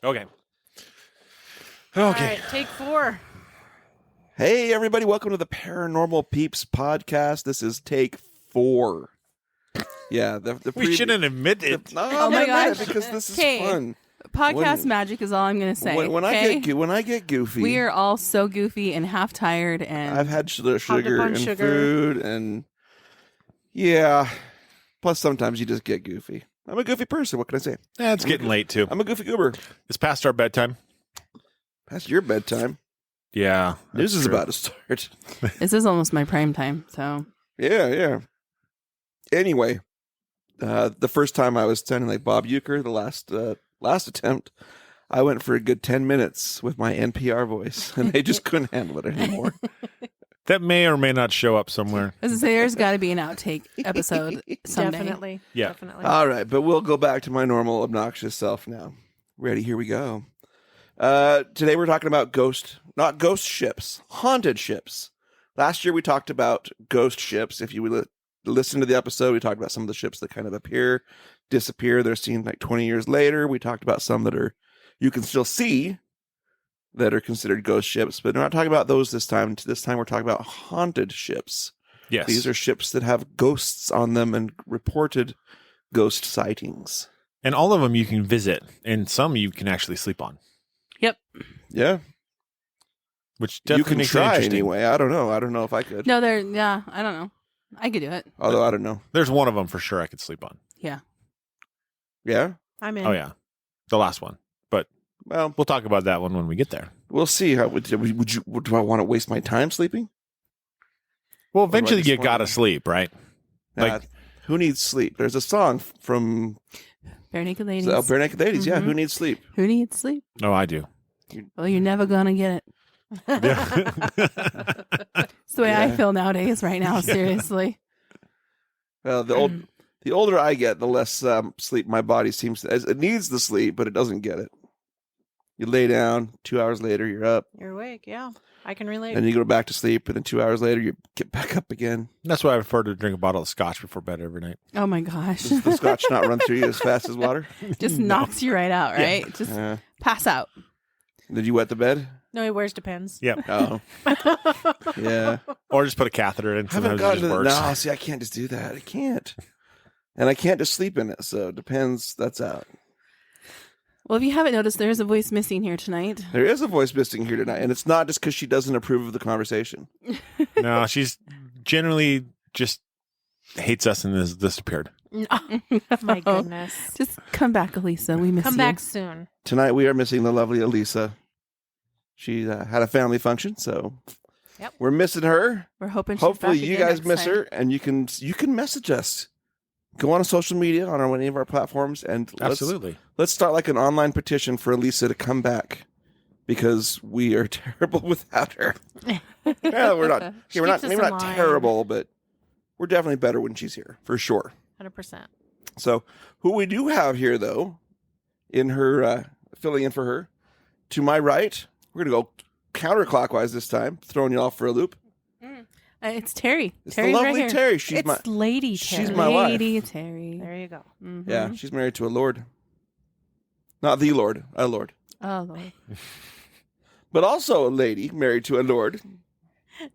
Okay. All right, take 4. Hey, everybody. Welcome to the Paranormal Peeps podcast. This is take 4. Yeah. We shouldn't admit it. Oh my gosh. Because this is Okay. fun. Podcast magic is all I'm going to say. When I get goofy. We are all so goofy and half tired. And I've had sugar and sugar. food. And yeah. Plus, sometimes you just get goofy. I'm a goofy person. What can I say? It's getting late, too. I'm a goofy goober. It's past our bedtime. Past your bedtime. Yeah. News is about to start. this is almost my prime time. So Yeah. Anyway, the first time I was sounding like Bob Uecker, the last attempt, I went for a good 10 minutes with my NPR voice, and they just couldn't handle it anymore. That may or may not show up somewhere. as I say, there's got to be an outtake episode someday. Definitely. Yeah. Definitely. All right, but we'll go back to my normal obnoxious self now. Ready? Here we go. Today we're talking about not ghost ships, haunted ships. Last year we talked about ghost ships. If you listen to the episode, we talked about some of the ships that kind of appear, disappear. They're seen like 20 years later. We talked about some that you can still see that are considered ghost ships, but we're not talking about those this time. This time we're talking about haunted ships. Yes. These are ships that have ghosts on them and reported ghost sightings. And all of them you can visit, and some you can actually sleep on. Yep. Yeah. Which You definitely can makes it try interesting. anyway. I don't know. I don't know if I could. No, I don't know. I could do it. Although I don't know. There's one of them for sure I could sleep on. Yeah. Yeah. I'm in. Oh, yeah. The last one. But Well, we'll talk about that one when we get there. we'll see. How do I want to waste my time sleeping? Well, do I eventually just you wanna- gotta sleep, right? Nah, who needs sleep? There's a song from Bare Naked Ladies. Bare Naked Ladies. Yeah, Mhm. who needs sleep? Who needs sleep? Oh, I do. Well, you're never going to get it. It's the way I Yeah. feel nowadays right now. Seriously. Well, the older I get, the less sleep my body seems to. It needs the sleep, but it doesn't get it. You lay down. 2 hours later, you're up, You're awake. Yeah. I can relate. and you go back to sleep, and then 2 hours later, you get back up again. That's why I prefer to drink a bottle of scotch before bed every night. Oh my gosh. Does the scotch not run through you as fast as water? Just knocks you right out, right? Just pass out. Did you wet the bed? No, he wears Depends. Yep. Oh, yeah. Or just put a catheter in. Haven't Sometimes it gotten just to works. No, see, I can't just do that. I can't. And I can't just sleep in it, so it depends. That's out. Well, if you haven't noticed, there is a voice missing here tonight. There is a voice missing here tonight, and it's not just because she doesn't approve of the conversation. No, she's generally just hates us and has disappeared. My goodness. Just come back, Elisa. We miss Come you. back soon. Tonight we are missing the lovely Elisa. She had a family function, so Yep. we're missing her. We're hoping. Hopefully, she's you back guys again miss next her, and you can message us. Go on social media on any of our platforms, and Absolutely. let's start like an online petition for Elisa to come back because we are terrible without her. Yeah, we're not. She We're not. keeps us Maybe in not line. terrible, but we're definitely better when she's here for sure. 100%. So, who we do have here, though, in her filling in for her, to my right, we're gonna go counterclockwise this time, throwing you off for a loop. It's Terry. It's Terry's the lovely right here. Terry. She's It's Lady Terry. she's my wife. Lady Terry. There you go. Mhm. Yeah, she's married to a lord, not the lord, a lord, Oh Lord. but also a lady married to a lord.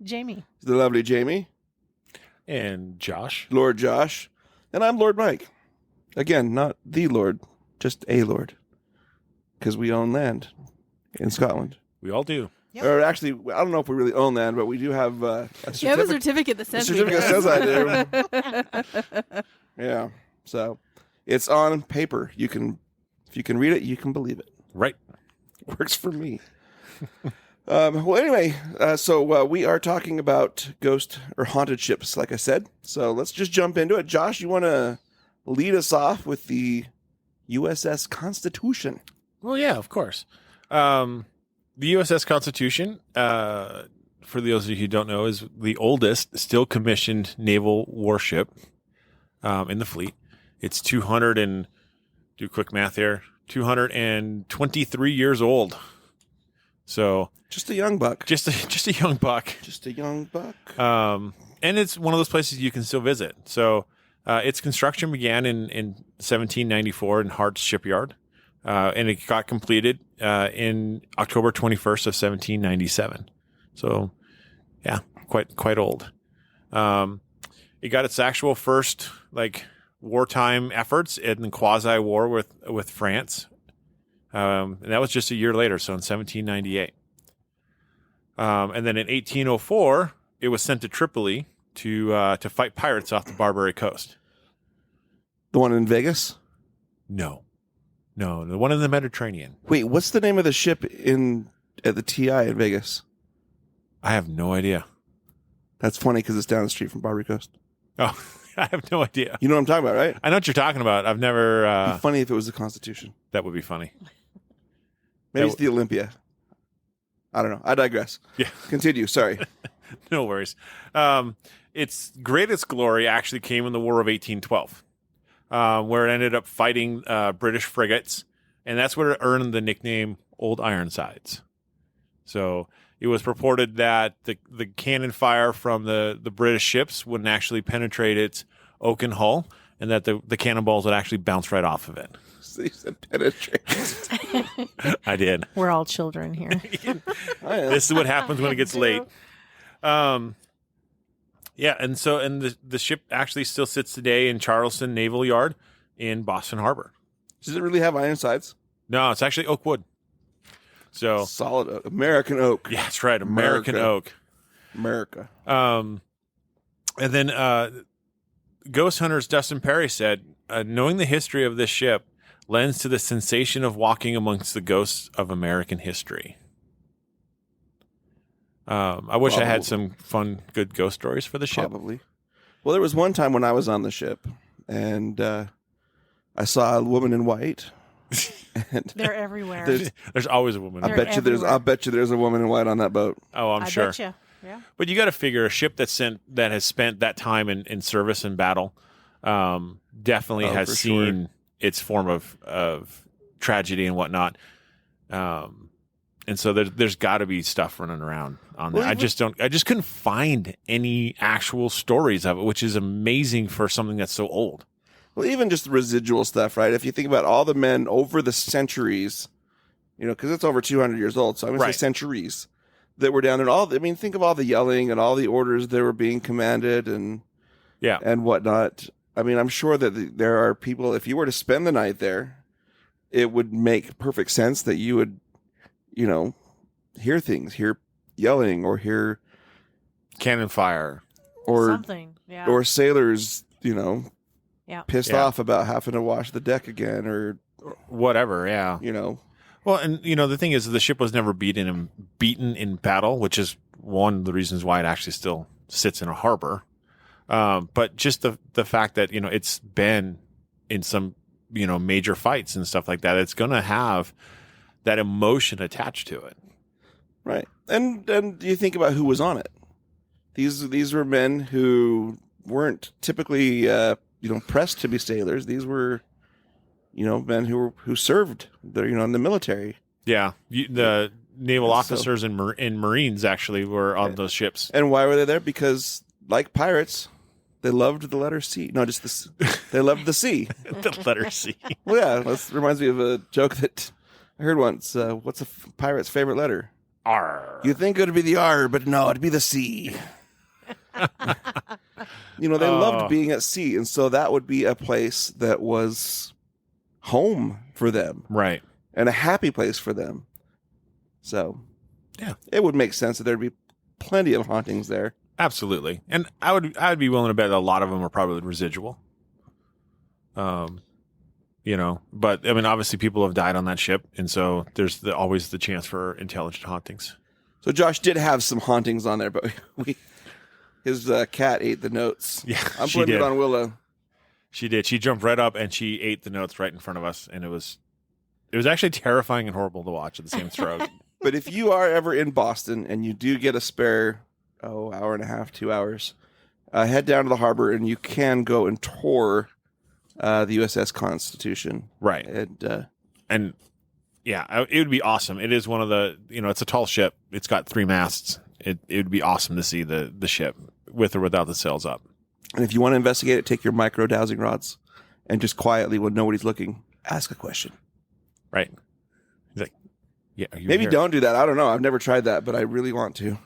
Jamie. The lovely Jamie, And Josh. Lord Josh, and I'm Lord Mike. Again, not the lord, just a lord, because we own land in Scotland. We all do. Yep. Or actually, I don't know if we really own land, but we do have a You have a certificate. certificate that says The we certificate do. says I do. Yeah, so it's on paper. If you can read it, you can believe it. Right. Works for me. Well, anyway, so we are talking about ghost or haunted ships, like I said. So let's just jump into it. Josh, you want to lead us off with the USS Constitution? Well, yeah, of course. The USS Constitution, for those of you who don't know, is the oldest still commissioned naval warship in the fleet. It's 223 years old. So Just a young buck. just a young buck. Just a young buck. And it's one of those places you can still visit. So its construction began in 1794 in Hart's Shipyard. and it got completed in October 21st of 1797. So, yeah, quite old. It got its actual first wartime efforts in the quasi-war with France, and that was just a year later, so in 1798. And then in 1804, it was sent to Tripoli to fight pirates off the Barbary coast. The one in Vegas? No, the one in the Mediterranean. Wait, what's the name of the ship at the TI in Vegas? I have no idea. That's funny because it's down the street from Barbary Coast. Oh, I have no idea. You know what I'm talking about, right? I know what you're talking about. I've never. It'd be funny if it was the Constitution. That would be funny. Maybe it's the Olympia. I don't know. I digress. Yeah. Continue. Sorry. No worries. Its greatest glory actually came in the War of 1812, where it ended up fighting British frigates, and that's where it earned the nickname Old Ironsides. So it was purported that the cannon fire from the British ships wouldn't actually penetrate its oaken hull, and that the cannonballs would actually bounce right off of it. So you said penetrate. I did. We're all children here. This is what happens when it gets late. Yeah, and the ship actually still sits today in Charleston Naval Yard in Boston Harbor. Does it really have iron sides? No, it's actually oak wood. So Solid oak. American oak. yeah, that's right, American oak. America. And then Ghost Hunters Dustin Perry said, knowing the history of this ship lends to the sensation of walking amongst the ghosts of American history. I wish I had some fun, good ghost stories for the ship. Probably. Well, there was one time when I was on the ship, and I saw a woman in white. And They're everywhere. There's always a woman. I bet you there's a woman in white on that boat. Oh, I'm I sure. bet you. Yeah. But you got to figure a ship that has spent that time in service and battle definitely has for seen sure. its form of tragedy and whatnot. And so there's got to be stuff running around on there. Well, I just couldn't find any actual stories of it, which is amazing for something that's so old. Well, even just the residual stuff, right? If you think about all the men over the centuries, because it's over 200 years old, so I'm going to Right. say centuries, that were down in think of all the yelling and all the orders that were being commanded and whatnot. I mean, I'm sure that there are people, if you were to spend the night there, it would make perfect sense that you would, hear yelling or hear Cannon fire. or Something. Yeah. or sailors, yeah. pissed Yeah. off about having to wash the deck again or, Whatever, yeah. Well, and the thing is, the ship was never beaten in battle, which is one of the reasons why it actually still sits in a harbor. But just the fact that it's been in some major fights and stuff like that, it's going to have that emotion attached to it. Right. And you think about who was on it. These were men who weren't typically pressed to be sailors. These were men who served in the military. Yeah, the naval And so- officers and Marines actually were on those ships. And why were they there? Because like pirates, they loved the letter C. No, just they loved the sea. The letter C. Well, yeah, that reminds me of a joke that I heard once. What's a pirate's favorite letter? R. You think it would be the R, but no, it'd be the C. They loved being at sea, and so that would be a place that was home for them Right. and a happy place for them. So, Yeah. it would make sense that there'd be plenty of hauntings there. Absolutely, and I'd be willing to bet that a lot of them are probably residual. But I mean, obviously, people have died on that ship, and so there's always the chance for intelligent hauntings. So Josh did have some hauntings on there, but his cat ate the notes. Yeah, I'm she putting did. it on Willow. She did. She jumped right up and she ate the notes right in front of us, and it was actually terrifying and horrible to watch at the same stroke. But if you are ever in Boston and you do get a spare, hour and a half, 2 hours, head down to the harbor and you can go and tour the USS Constitution. Right. And yeah, it would be awesome. It is one of the, it's a tall ship. It's got 3 masts. It would be awesome to see the ship with or without the sails up. And if you want to investigate it, take your micro dowsing rods and just quietly, when nobody's looking, ask a question. Right. He's like, yeah. Are you Maybe here? don't do that. I don't know. I've never tried that, but I really want to.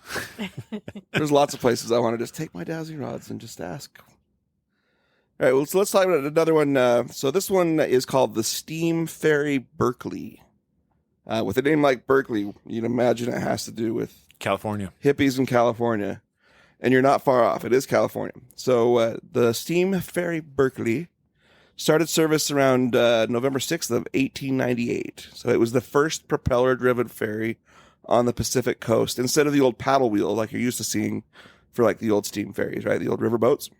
There's lots of places I want to just take my dowsing rods and just ask. All right, well, so let's talk about another one. So this one is called the Steam Ferry Berkeley. With a name like Berkeley, you'd imagine it has to do with California. hippies in California. And you're not far off. It is California. So the Steam Ferry Berkeley started service around November 6th of 1898. So it was the first propeller-driven ferry on the Pacific coast instead of the old paddle wheel like you're used to seeing for like the old steam ferries, right? The old river boats.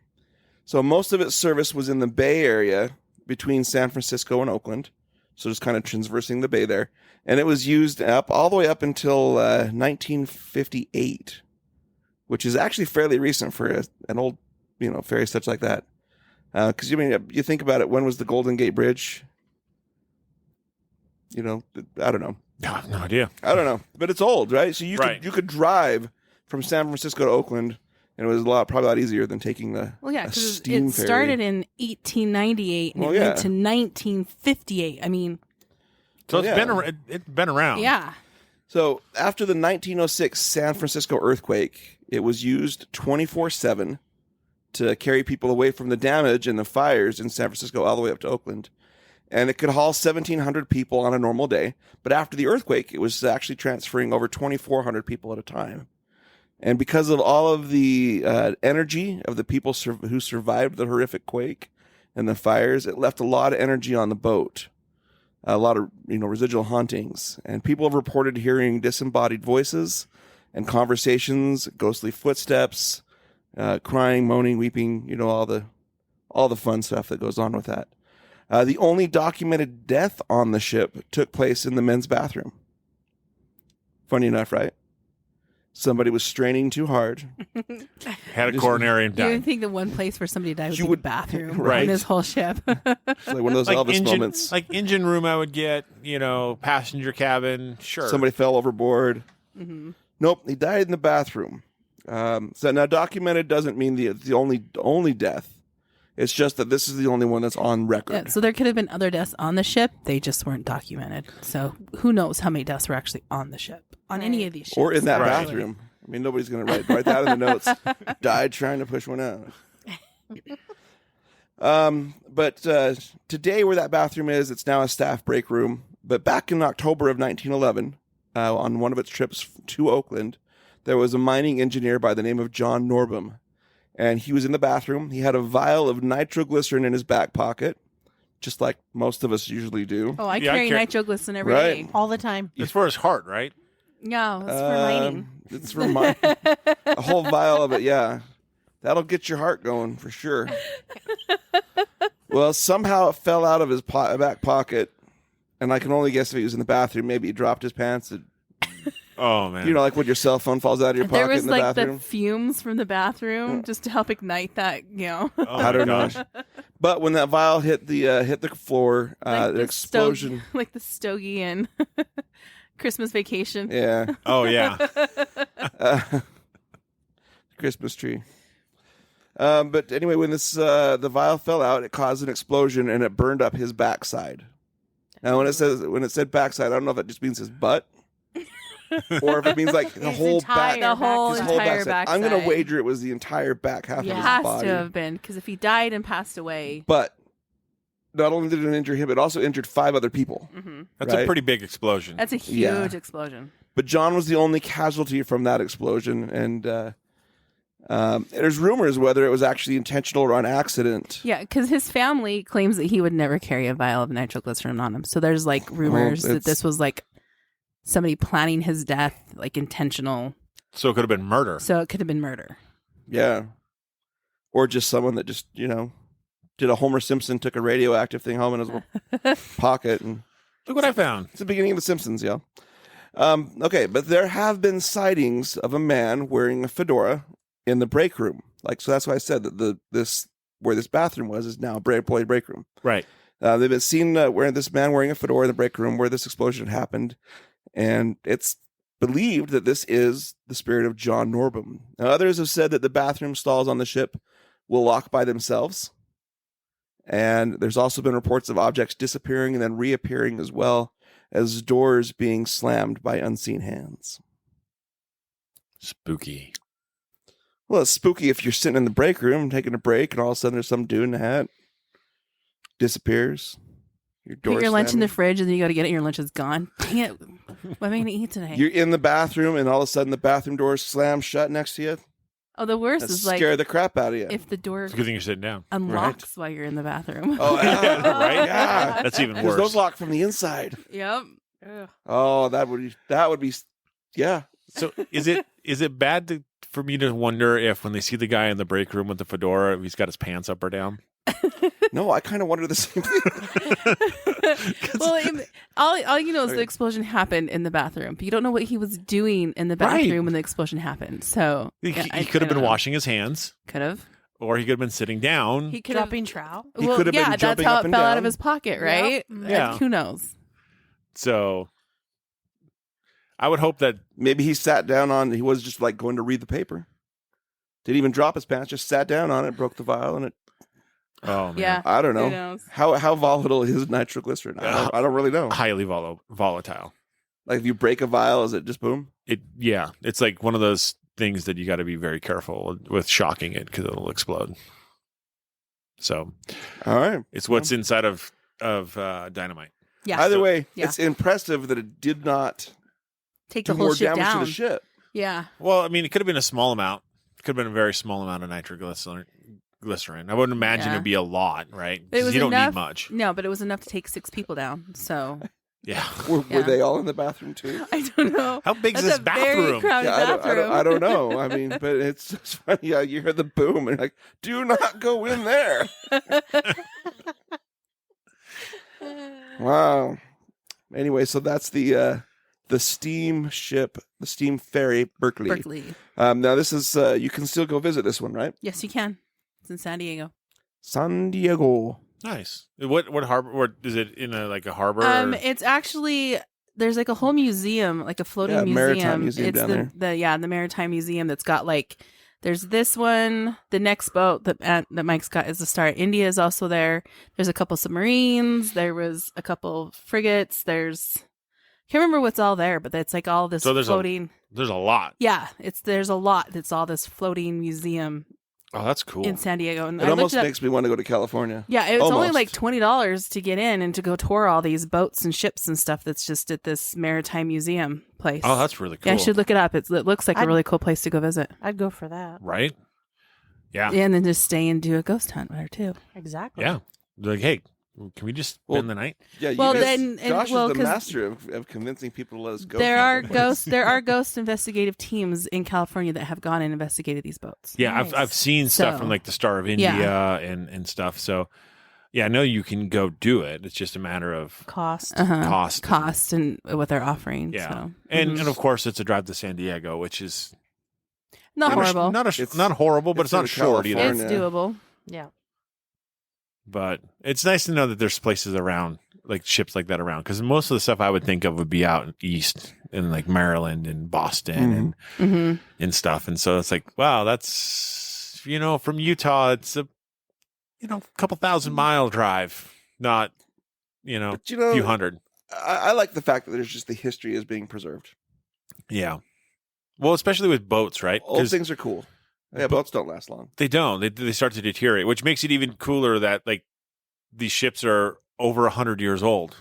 So most of its service was in the Bay Area between San Francisco and Oakland. So just kind of traversing the bay there. And it was used up all the way up until 1958, which is actually fairly recent for an old, ferry such like that. Because you think about it, when was the Golden Gate Bridge? I don't know. I have no idea. I don't know, but it's old, right? So you could drive from San Francisco to Oakland, and it was probably a lot easier than taking the because steam it ferry. started in 1898 and it went to 1958. I mean, So it's been around. yeah. So after the 1906 San Francisco earthquake, it was used 24/7 to carry people away from the damage and the fires in San Francisco all the way up to Oakland. And it could haul 1,700 people on a normal day. But after the earthquake, it was actually transferring over 2,400 people at a time. And because of all of the energy of the people who survived the horrific quake and the fires, it left a lot of energy on the boat. A lot of residual hauntings. And people have reported hearing disembodied voices and conversations, ghostly footsteps, crying, moaning, weeping, all the fun stuff that goes on with that. The only documented death on the ship took place in the men's bathroom. Funny enough, right? Somebody was straining too hard. Had a coronary and You died. would think the one place where somebody died was You the would- bathroom right. on this whole ship. It's like one of those Elvis moments. Like engine room, I would get, passenger cabin, sure. Somebody fell overboard. Mm-hmm. Nope, he died in the bathroom. So now documented doesn't mean the only death. It's just that this is the only one that's on record. Yeah, so there could have been other deaths on the ship. They just weren't documented. So who knows how many deaths were actually on the ship, on any of these ships. Or in that Right. bathroom. I mean, nobody's going to write that in the notes. Died trying to push one out. But today where that bathroom is, it's now a staff break room. But back in October of 1911, on one of its trips to Oakland, there was a mining engineer by the name of John Norbum. And he was in the bathroom. He had a vial of nitroglycerin in his back pocket, just like most of us usually do. Oh, I Yeah, I carry carry- nitroglycerin every Right. day. All the time. It's for his heart, right? Yeah, it's for mining. It's for mining. A whole vial of it, yeah. That'll get your heart going for sure. Well, somehow it fell out of his back pocket, and I can only guess if he was in the bathroom. Maybe he dropped his pants. Oh, man. Like when your cell phone falls out of your There pocket was in the like bathroom. the fumes from the bathroom just to help ignite that, Oh, I don't my know. gosh. But when that vial hit the floor, like an the explosion. like the stogie in Christmas Vacation. Yeah, Oh, yeah. Christmas tree. But anyway, when the vial fell out, it caused an explosion and it burned up his backside. Now, when it said backside, I don't know if that just means his butt, or if it means like the His whole entire back, The whole his entire backside. I'm going to backside. wager it was the entire back half It of his has body. to have been, because if he died and passed away, But not only did it injure him, it also injured 5 other people. That's Right. a pretty big explosion. that's a huge Yeah. explosion. But John was the only casualty from that explosion, and there's rumors whether it was actually intentional or on accident. Yeah, because his family claims that he would never carry a vial of nitroglycerin on him. So there's like rumors that it's- this was like somebody planning his death, like intentional. So it could have been murder. So it could have been murder. Yeah. Or just someone that just, did a Homer Simpson, took a radioactive thing home in his little pocket. And Look what I found. it's the beginning of The Simpsons, yeah. Okay, but there have been sightings of a man wearing a fedora in the break room. So that's why I said that where this bathroom was is now a employee break room. Right. They've been seen wearing this man wearing a fedora in the break room where this explosion happened. And it's believed that this is the spirit of John Norbum. Now, others have said that the bathroom stalls on the ship will lock by themselves. And there's also been reports of objects disappearing and then reappearing, as well as doors being slammed by unseen hands. Spooky. Well, it's spooky if you're sitting in the break room taking a break, and all of a sudden there's some dude in a hat disappears. Your door Put your lunch in the slamming. fridge and then you go to get it and your lunch is gone. Dang it. What am I going to eat today? You're in the bathroom, and all of a sudden the bathroom door slams shut next to you. Oh, the worst That is like scare the crap out of you. if the door It's a good thing you're sitting down. unlocks while you're in the bathroom. Oh, yeah. Right? Yeah. That's even Because worse. those lock from the inside. Yep. Ugh. Oh, that would be, yeah. So is it bad for me to wonder if when they see the guy in the break room with the fedora, if he's got his pants up or down? No, I kind of wonder the same thing. Well, all you know is the explosion happened in the bathroom, but you don't know what he was doing in the bathroom Right. when the explosion happened. So He could have been washing his hands, Could have. or he could have been sitting down. He could have. Dropping trowel. He could have been that's jumping how up it and fell out down. of his pocket, right? Yeah. Who knows? So I would hope that Maybe he sat down on, he was just like going to read the paper. Didn't even drop his pants, just sat down on it, broke the vial, and it, oh man, Yeah. I don't Who know. knows? How volatile is nitroglycerin? I don't really know. highly volatile. Like if you break a vial, is it just boom? It's like one of those things that you got to be very careful with shocking it because it'll explode. So All right. it's what's inside of dynamite. Yeah. Either way, yeah. it's impressive that it did not Take do the whole more ship damage down. to the ship. Yeah. Well, I mean, it could have been a small amount. It could have been a very small amount of nitroglycerin. I wouldn't imagine Yeah. it'd be a lot, right? But it 'Cause was you don't enough- need much. No, but it was enough to take 6 people down. So Yeah. Were Yeah. they all in the bathroom too? I don't know. How big is That's this a very bathroom? crowded Yeah, bathroom. I don't know. I mean, but it's just funny. Yeah, you hear the boom and you're like, do not go in there. Wow. Anyway, so that's the steam ship, the steam ferry Berkeley. Berkeley. Now this is you can still go visit this one, right? Yes, you can. It's in San Diego. San Diego. Nice. What harbor? What is it in a harbor? It's actually there's like a whole museum, like a floating Yeah, museum. maritime museum It's down there. the Maritime Museum that's got like there's this one. The next boat that Mike's got is the Star India is also there. There's a couple submarines. There was a couple frigates. Can't remember what's all there, but it's like all this So there's floating. There's a lot. Yeah, there's a lot. It's all this floating museum Oh, that's cool. in San Diego. And It I looked almost it up. makes me want to go to California. Yeah, it's only Almost. like $20 to get in and to go tour all these boats and ships and stuff that's just at this maritime museum place. Oh, that's really cool. Yeah, I should look it up. It looks like a I'd- really cool place to go visit. I'd go for that. Right? Yeah. Yeah, and then just stay and do a ghost hunt there too. Exactly. Yeah. They're like, hey, can we just Well, spend the night? Yeah, you Well, guys, then- and- Josh well, is the 'cause master of convincing people to let us go. There are ghost investigative teams in California that have gone and investigated these boats. Yeah, Nice. I've seen stuff So- from like the Star of India Yeah. and stuff. So yeah, I know you can go do it. It's just a matter of Cost. cost. And what they're offering. Yeah. So. And Mhm. and of course it's a drive to San Diego, which is not horrible. It's- not horrible, but it's it's not in short either. California. It's doable. Yeah. But it's nice to know that there's places around, like ships like that around, because most of the stuff I would think of would be out east in like Maryland and Boston hmm and stuff. And so it's like, wow, that's from Utah, it's a couple 1,000-mile drive, not But, a few hundred. I like the fact that there's just the history is being preserved. Yeah. Well, especially with boats, right? Old 'Cause things are cool. Yeah, boats don't last long. they don't. They start to deteriorate, which makes it even cooler that like these ships are over 100 years old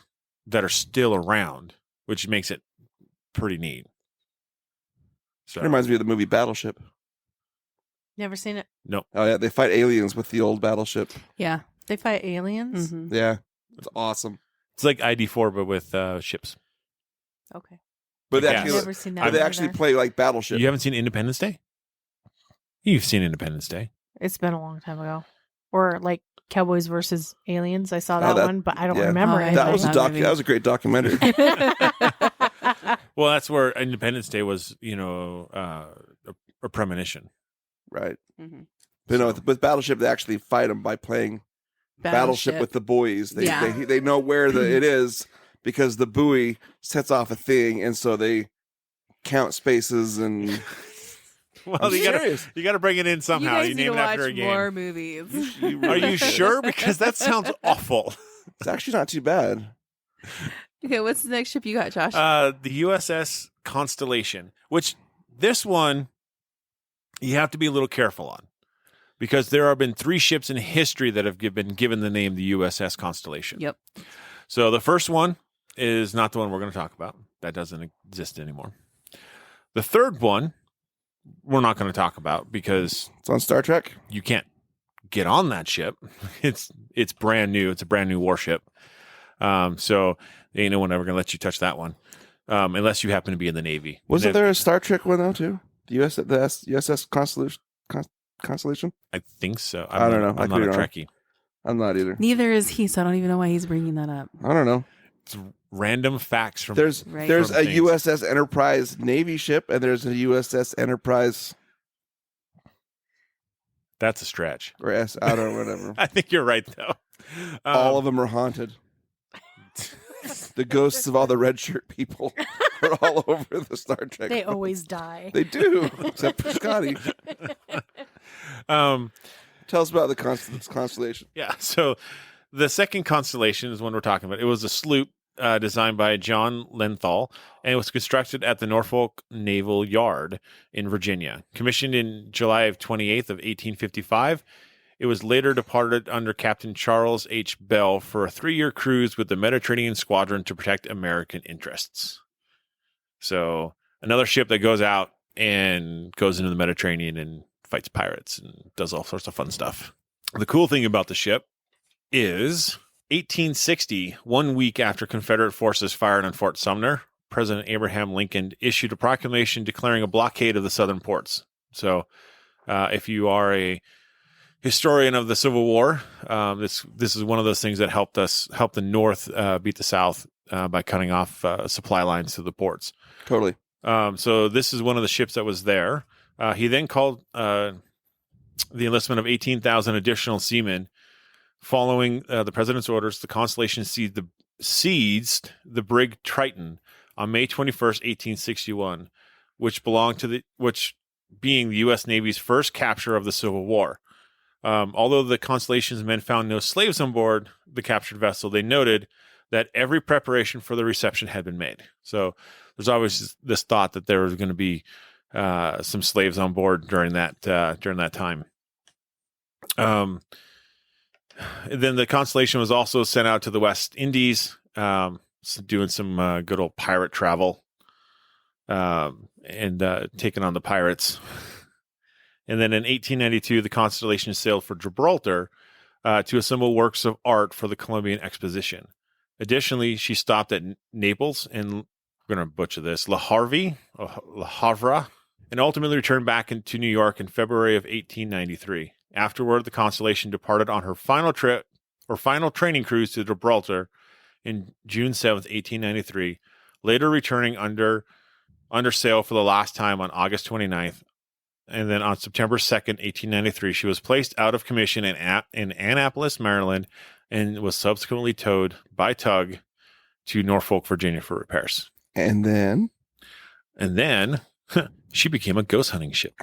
that are still around, which makes it pretty neat. So It reminds me of the movie Battleship. Never seen it. Oh yeah, they fight aliens with the old battleship. Yeah. They fight aliens. hmm Yeah, it's awesome. it's like ID4 but with ships. Okay. But they Yes. actually, Never seen that. but they either. actually play like Battleship. You haven't seen Independence Day? You've seen Independence Day. It's been a long time ago. Or like Cowboys versus Aliens. I saw Oh, that, that- one, but I don't yeah. remember Oh, it. That was a that movie. That was a great documentary. Well, that's where Independence Day was, a premonition. Right. hmm But no, So- with Battleship, they actually fight them by playing Battleship with the buoys. They Yeah. they know where it is because the buoy sets off a thing, and so they count spaces and Well, I'm you gotta serious. bring it in somehow. You guys You need name to it after watch a game. more movies. Are you sure? Because that sounds awful. It's actually not too bad. Okay, what's the next ship you got, Josh? The USS Constellation, which this one you have to be a little careful on, because there have been 3 ships in history that have been given the name the USS Constellation. Yep. So the first one is not the one we're going to talk about. That doesn't exist anymore. The third one we're not going to talk about because It's on Star Trek. you can't get on that ship. It's brand new. It's a brand new warship. So ain't no one ever going to let you touch that one, unless you happen to be in the Navy. Wasn't there a Star Trek one though too? The USS Constellation. I think so. I don't know. I I'm not could a be wrong. Trekkie. I'm not either. Neither is he, so I don't even know why he's bringing that up. I don't know. It's random facts from. There's Right. there's From a things. USS Enterprise Navy ship, and there's a USS Enterprise That's a stretch. or S. I don't know, whatever. I think you're right though. All of them are haunted. The ghosts of all the red shirt people are all over the Star Trek. They always die. They do, except for Scotty. Tell us about the Constellation. Yeah. So the second Constellation is one we're talking about. It was a sloop designed by John Lenthal, and it was constructed at the Norfolk Naval Yard in Virginia. Commissioned in July of 28th of 1855, it was later departed under Captain Charles H. Bell for a 3-year cruise with the Mediterranean Squadron to protect American interests. So another ship that goes out and goes into the Mediterranean and fights pirates and does all sorts of fun stuff. The cool thing about the ship is 1860, 1 week after Confederate forces fired on Fort Sumner, President Abraham Lincoln issued a proclamation declaring a blockade of the southern ports. So if you are a historian of the Civil War, this is one of those things that helped the North beat the South by cutting off supply lines to the ports. Totally. So this is one of the ships that was there. He then called the enlistment of 18,000 additional seamen. Following the president's orders, the Constellation seized the brig Triton on May 21st, 1861, which being the U.S. Navy's first capture of the Civil War. Although the Constellation's men found no slaves on board the captured vessel, they noted that every preparation for the reception had been made. So there's always this thought that there was going to be some slaves on board during that time. Then the Constellation was also sent out to the West Indies, doing some good old pirate travel, and taking on the pirates. And then in 1892, the Constellation sailed for Gibraltar to assemble works of art for the Columbian Exposition. Additionally, she stopped at Naples and, we're going to butcher this, La Havre, and ultimately returned back to New York in February of 1893. Afterward, the Constellation departed on her final training cruise to Gibraltar in June 7th, 1893, later returning under sail for the last time on August 29th. And then on September 2nd, 1893, she was placed out of commission in Annapolis, Maryland, and was subsequently towed by tug to Norfolk, Virginia for repairs. And then she became a ghost hunting ship.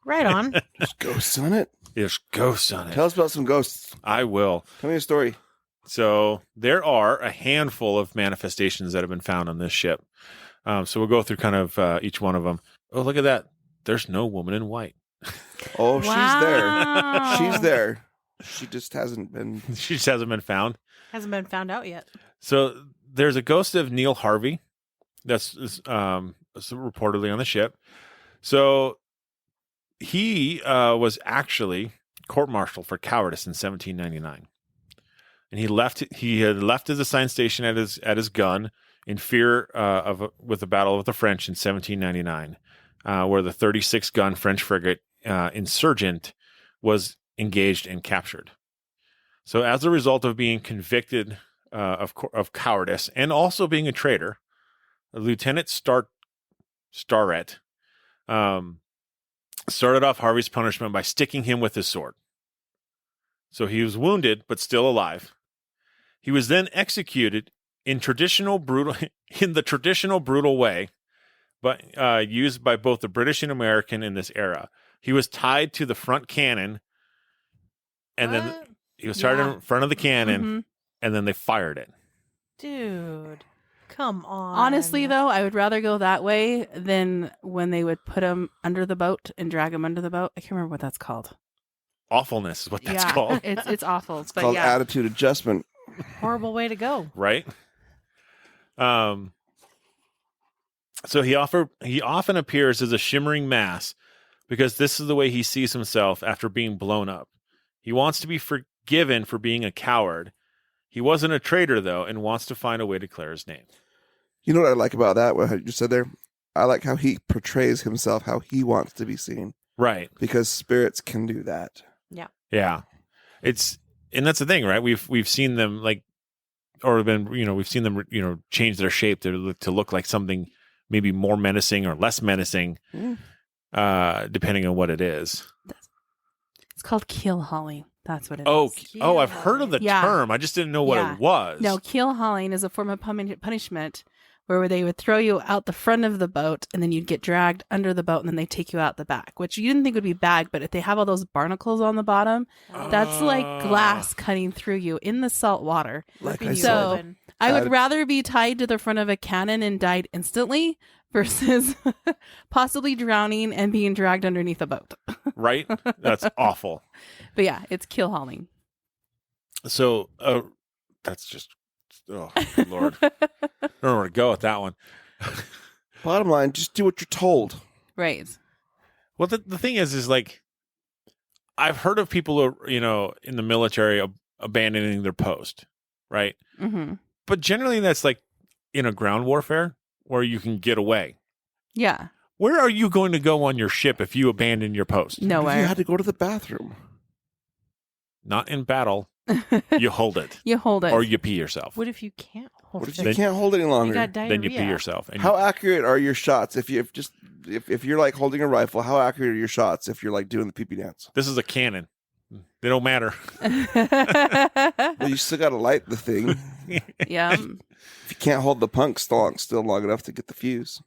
Right on. there's ghosts on it. There's ghosts on it. Tell us about some ghosts. I will. Tell me a story. So there are a handful of manifestations that have been found on this ship. So we'll go through kind of each one of them. Oh, look at that. There's no woman in white. Oh, Wow. she's there. She just hasn't been. She just hasn't been found. Hasn't been found out yet. So there's a ghost of Neil Harvey that's reportedly on the ship. So he was actually court-martialed for cowardice in 1799. And he had left his assigned station at his gun in fear with the Battle of the French in 1799, where the 36-gun French frigate Insurgent was engaged and captured. So as a result of being convicted of cowardice and also being a traitor, Lieutenant Starrett started off Harvey's punishment by sticking him with his sword. So he was wounded, but still alive. He was then executed in the traditional brutal way, but used by both the British and American in this era. He was tied to the front cannon, and then What? he was tied Yeah. in front of the cannon, Mhm. and then they fired it. Dude, come on. Honestly, though, I would rather go that way than when they would put him under the boat and drag him under the boat. I can't remember what that's called. Awfulness is what that's yeah, called, it's awful. It's But called yeah, attitude adjustment. horrible way to go. right? So he often appears as a shimmering mass because this is the way he sees himself after being blown up. He wants to be forgiven for being a coward. He wasn't a traitor, though, and wants to find a way to clear his name. You know what I like about that? What you just said there? I like how he portrays himself, how he wants to be seen, Right. because spirits can do that. Yeah. And that's the thing, right? We've seen them we've seen them, change their shape to look like something maybe more menacing or less menacing, depending on what it is. it's called keel hauling. That's what it is. Oh, I've heard of the Yeah. term. I just didn't know what Yeah. it was. No, keel hauling is a form of punishment where they would throw you out the front of the boat and then you'd get dragged under the boat and then they take you out the back, which you didn't think would be bad, but if they have all those barnacles on the bottom, that's like glass cutting through you in the salt water. Like Ripping I you said, open. I would Add- rather be tied to the front of a cannon and died instantly versus possibly drowning and being dragged underneath a boat. Right? That's awful. But yeah, it's keel hauling. So that's just, oh, good Lord. I don't know where to go with that one. Bottom line, just do what you're told. Right. Well, the thing is like, I've heard of people, in the military abandoning their post, right? Mm-hmm. But generally that's like in a ground warfare where you can get away. Yeah. Where are you going to go on your ship if you abandon your post? You Nowhere. had to go to the bathroom. Not in battle. You hold it. You hold it. Or you pee yourself. What if you can't hold What if it? you can't hold it any You longer? got diarrhea. Then you pee yourself. And How accurate are your shots? If you're like holding a rifle, how accurate are your shots if you're like doing the pee-pee dance? this is a cannon. They don't matter. Well, you still got to light the thing. yeah. If you can't hold the punk still long enough to get the fuse.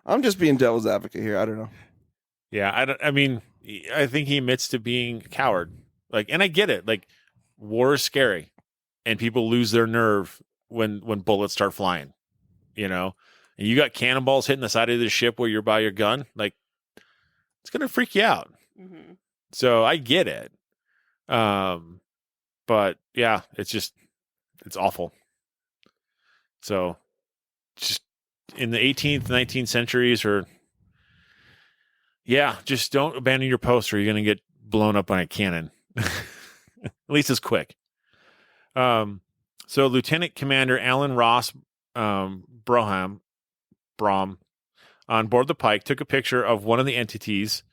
I'm just being devil's advocate here. I don't know. Yeah, I think he admits to being a coward. And I get it. War is scary, and people lose their nerve when bullets start flying. And you got cannonballs hitting the side of the ship where you're by your gun. It's gonna freak you out. Mm-hmm. So I get it. But yeah, it's awful. So just in the 18th, 19th centuries, just don't abandon your post or you're going to get blown up by a cannon. At least it's quick. So Lieutenant Commander Alan Ross Brom on board the Pike took a picture of one of the entities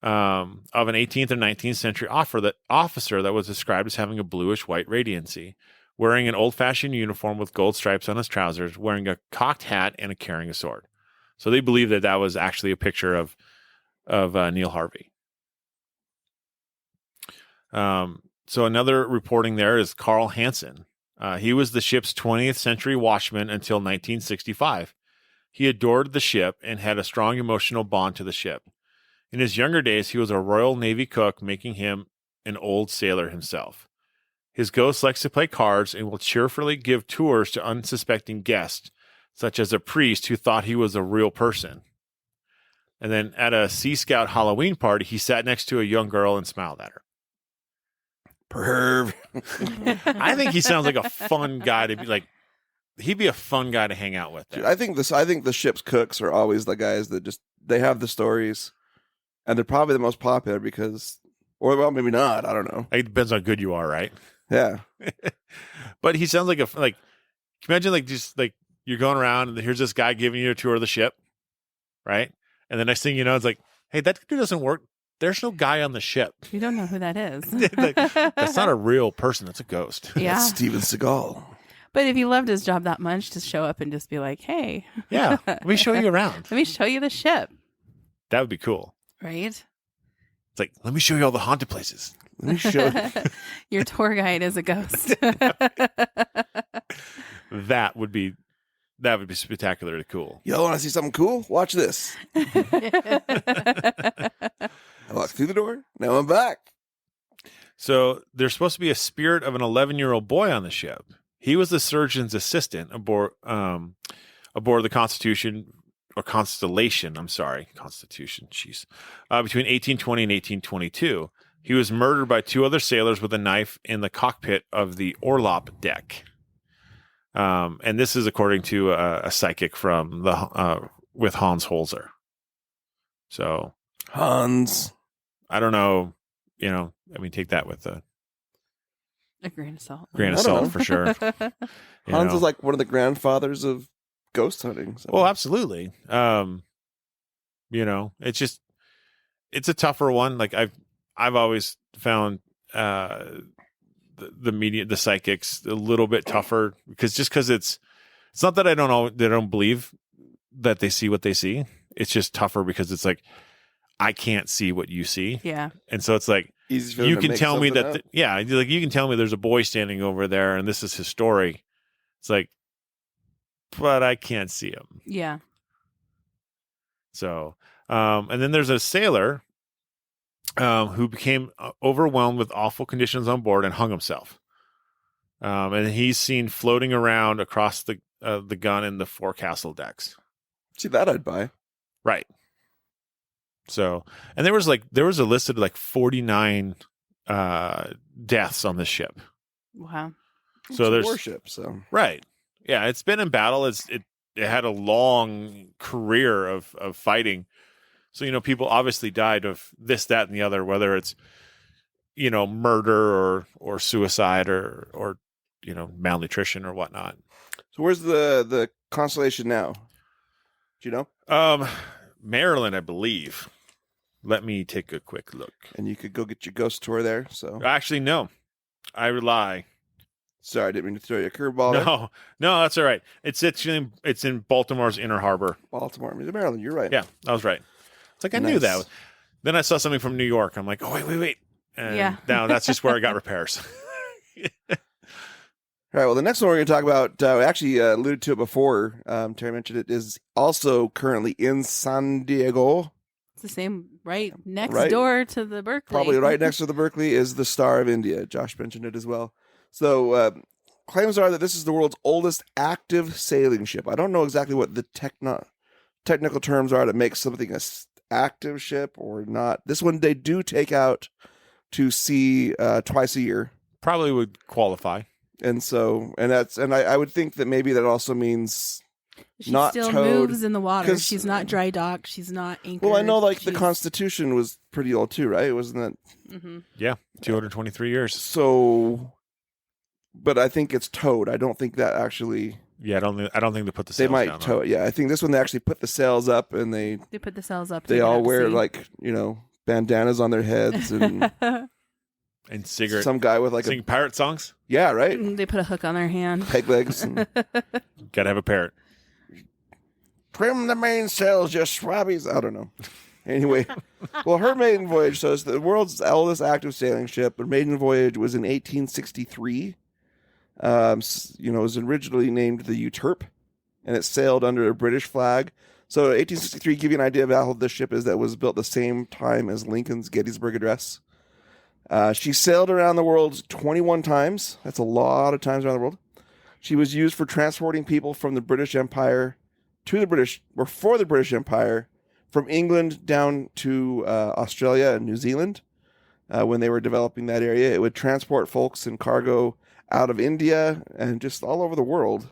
of an 18th or 19th century officer that was described as having a bluish-white radiancy, wearing an old-fashioned uniform with gold stripes on his trousers, wearing a cocked hat, and carrying a sword. So they believe that was actually a picture of Neil Harvey. So another reporting there is Carl Hansen. He was the ship's 20th century watchman until 1965. He adored the ship and had a strong emotional bond to the ship. In his younger days, he was a Royal Navy cook, making him an old sailor himself. His ghost likes to play cards and will cheerfully give tours to unsuspecting guests, such as a priest who thought he was a real person. And then at a Sea Scout Halloween party, he sat next to a young girl and smiled at her. Perv. I think he sounds like a fun guy to be he'd be a fun guy to hang out with. Dude, I think the ship's cooks are always the guys that they have the stories, and they're probably the most popular because, or well, maybe not. I don't know. It depends on how good you are, right? Yeah. But he sounds like can you imagine you're going around and here's this guy giving you a tour of the ship, right? And the next thing you know, it's like, hey, that doesn't work. There's no guy on the ship. You don't know who that is. That's not a real person. That's a ghost. Yeah. That's Steven Seagal. But if he loved his job that much, to show up and just be like, hey, Yeah. Let me show you around. let me show you the ship. That would be cool. Right? It's like, let me show you all the haunted places. Let me show Your tour guide is a ghost. That would be that would be spectacularly cool. Y'all want to see something cool? Watch this. I walked through the door. Now I'm back. So there's supposed to be a spirit of an 11-year-old boy on the ship. He was the surgeon's assistant aboard the Constitution or Constellation. I'm sorry, Constitution. Jeez. Between 1820 and 1822, he was murdered by 2 other sailors with a knife in the cockpit of the orlop deck. And this is according to a psychic from with Hans Holzer. So Hans. I don't know. Take that with a grain of salt. grain of I don't salt know. for sure. Hans is like one of the grandfathers of ghost hunting. So. Well, absolutely. It's a tougher one. Like I've always found the media, the psychics, a little bit tougher because it's not that they don't believe that they see what they see. It's just tougher because it's like I can't see what you see. Yeah. And so it's like Easy for them you to can make tell me something that up. you can tell me there's a boy standing over there and this is his story. It's like, but I can't see him. Yeah. So, and then there's a sailor who became overwhelmed with awful conditions on board and hung himself. And he's seen floating around across the gun in the forecastle decks. See, that I'd buy. Right. So, and there was a listed 49 deaths on this ship. Wow. So It's a there's warship. So right. Yeah, it's been in battle. It had a long career of fighting. So, people obviously died of this, that, and the other, whether it's, murder or suicide or malnutrition or whatnot. So where's the Constellation now? Do you know? Maryland, I believe. Let me take a quick look. And you could go get your ghost tour there. So Actually, no. I lie. sorry, I didn't mean to throw you a curveball. there. No, that's all right. It's in Baltimore's Inner Harbor. Baltimore, Maryland. You're right. Yeah, I was right. It's like I knew Nice. that. Then I saw something from New York. I'm like, oh wait. And Yeah. now that's just where I got repairs. All right. Well, the next one we're going to talk about, we actually alluded to it before. Terry mentioned it, is also currently in San Diego. It's the same, right next Right. door to the Berkeley. Probably right next to the Berkeley is the Star of India. Josh mentioned it as well. So claims are that this is the world's oldest active sailing ship. I don't know exactly what the technical terms are to make something a active ship or not. This one they do take out to sea twice a year. Probably would qualify. And so, I would think that maybe that also means She not still towed, moves in the water. 'cause- She's not dry docked. She's not anchored. well, I know like the She's- Constitution was pretty old too, right? Wasn't that Mhm. Yeah, 223 years. so? But I think it's towed. I don't think that actually Yeah, I don't think they put the they sails might down. tow it. Yeah, I think this one they actually put the sails up and they They put the sails up. to they get all out to wear sea. like bandanas on their heads and And cigarette. some guy with like sing a parrot songs. yeah right They put a hook on their hand. peg legs. And, Got to have a parrot. trim the mainsails, you swabbies. I don't know. Anyway, well, her maiden voyage. So it's the world's oldest active sailing ship. Her maiden voyage was in 1863. It was originally named the Euterpe, and it sailed under a British flag. So 1863, give you an idea of how old this ship is. That was built the same time as Lincoln's Gettysburg Address. She sailed around the world 21 times. That's a lot of times around the world. She was used for transporting people from the British Empire to the British, or for the British Empire, from England down to Australia and New Zealand. When they were developing that area, it would transport folks and cargo out of India and just all over the world.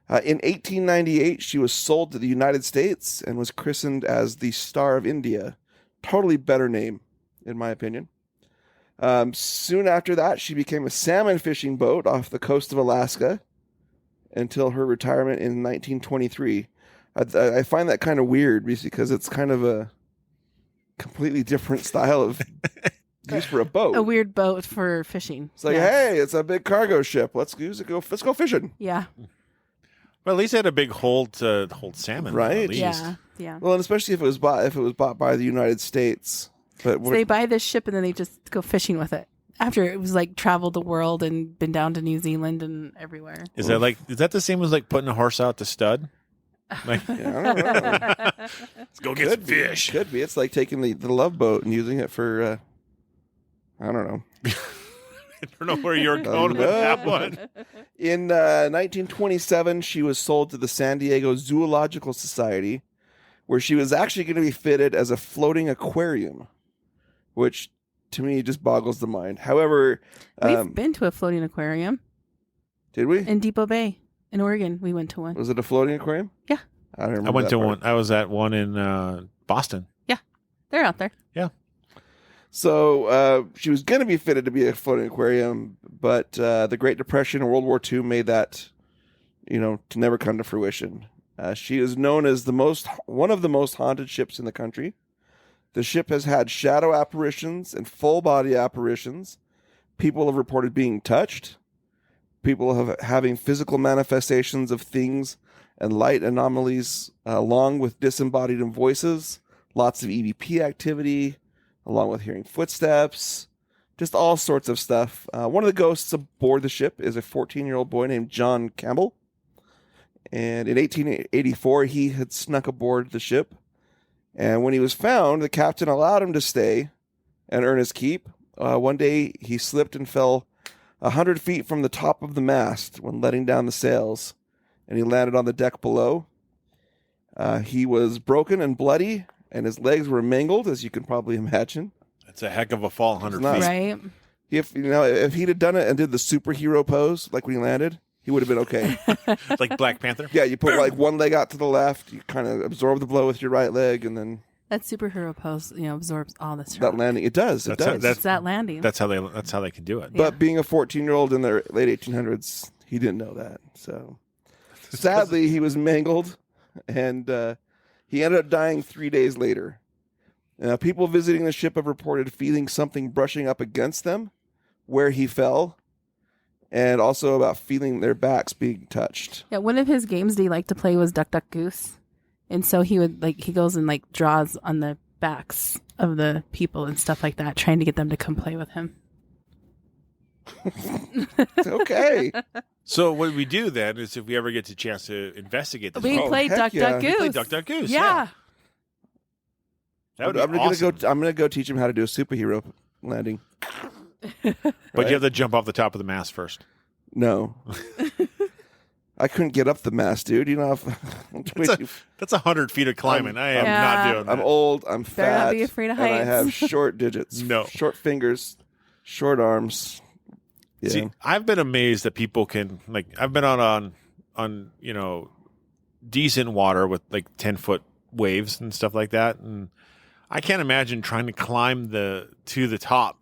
In 1898, she was sold to the United States and was christened as the Star of India. Totally better name, in my opinion. Soon after that, she became a salmon fishing boat off the coast of Alaska until her retirement in 1923. I find that kind of weird because it's kind of a completely different style of use for a boat. A weird boat for fishing. It's like, hey, it's a big cargo ship. Let's use it. Let's go fishing. Yeah. Well, at least it had a big hold to hold salmon, Right? At least. Yeah. Yeah. Well, and especially if it was bought by the United States. But So they buy this ship and then they just go fishing with it After it was like traveled the world and been down to New Zealand and everywhere. Is that the same as like putting a horse out to stud? Like, Yeah, I don't know. let's go get some fish. Could be. It's like taking the Love Boat and using it for, I don't know. I don't know where you're going with that one. In 1927, she was sold to the San Diego Zoological Society, where she was actually going to be fitted as a floating aquarium, which to me just boggles the mind. However, We've been to a floating aquarium did we? in Depot Bay in Oregon. We went to one. Was it a floating aquarium? Yeah. I don't remember. I went that to part. one. I was at one in Boston. They're out there. So she was going to be fitted to be a floating aquarium, but the Great Depression and World War II made that, to never come to fruition. She is known as one of the most haunted ships in the country. The ship has had shadow apparitions and full body apparitions. People have reported being touched. People having physical manifestations of things and light anomalies, along with disembodied voices. Lots of EVP activity, along with hearing footsteps, just all sorts of stuff. One of the ghosts aboard the ship is a 14-year-old boy named John Campbell. And in 1884, he had snuck aboard the ship. And when he was found, the captain allowed him to stay and earn his keep. One day, he slipped and fell 100 feet from the top of the mast when letting down the sails, and he landed on the deck below. He was broken and bloody, and his legs were mangled, as you can probably imagine. That's a heck of a fall, 100 It's feet. not- Right. If he'd have done it and did the superhero pose, like when he landed, he would have been okay. Like Black Panther. Yeah, you put like one leg out to the left, you kind of absorb the blow with your right leg, and then That superhero pose, absorbs all the that shock. landing. It does. It That's- does. It's that landing. That's how they can do it. But being a 14-year-old in the late 1800s, he didn't know that. So sadly, he was mangled, and he ended up dying 3 days later. People visiting the ship have reported feeling something brushing up against them where he fell, and also about feeling their backs being touched. Yeah, one of his games that he liked to play was Duck Duck Goose. And so he goes and draws on the backs of the people and stuff like that, trying to get them to come play with him. Okay. So what we do then is, if we ever get the chance to investigate this, We Oh, play heck Duck yeah. Duck We Goose. play Duck Duck Goose. Yeah. That would be I'm awesome. gonna go teach him how to do a superhero landing. But you have to jump off the top of the mast first. No. I couldn't get up the mast, dude. That's 100 feet of climbing. I am Yeah. not doing that. I'm old. I'm Better not fat. be afraid of and I heights. have short digits. No. Short fingers, short arms. Yeah. See, I've been amazed that people can, I've been on decent water with 10-foot waves and stuff like that, and I can't imagine trying to climb to the top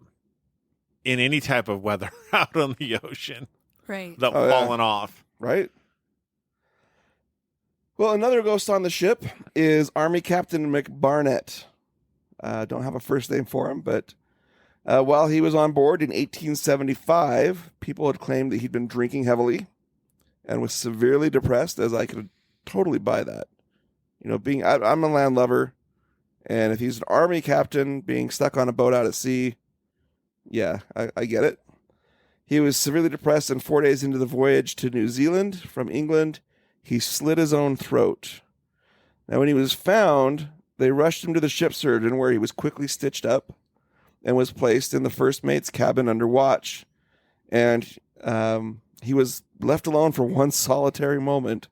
in any type of weather out on the ocean Right. without Oh, yeah. falling off. Right? Well, another ghost on the ship is Army Captain McBarnett. Don't have a first name for him, but while he was on board in 1875, people had claimed that he'd been drinking heavily and was severely depressed, as I could totally buy that. I'm a land lover, and if he's an Army captain being stuck on a boat out at sea, yeah, I get it. He was severely depressed, and 4 days into the voyage to New Zealand from England, he slit his own throat. Now, when he was found, they rushed him to the ship surgeon, where he was quickly stitched up and was placed in the first mate's cabin under watch. And he was left alone for one solitary moment,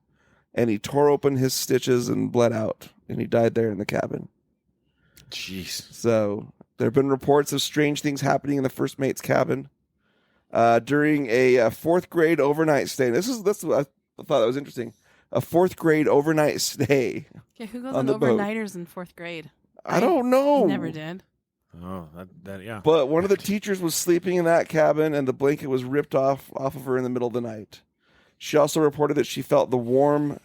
and he tore open his stitches and bled out, and he died there in the cabin. Jeez. So there have been reports of strange things happening in the first mate's cabin during a fourth grade overnight stay. This I thought that was interesting. A fourth grade overnight stay. Yeah, who goes on on the boat. overnighters in fourth grade? I don't know. Never did. Oh, that yeah. But one of the teachers was sleeping in that cabin, and the blanket was ripped off of her in the middle of the night. She also reported that she felt the warm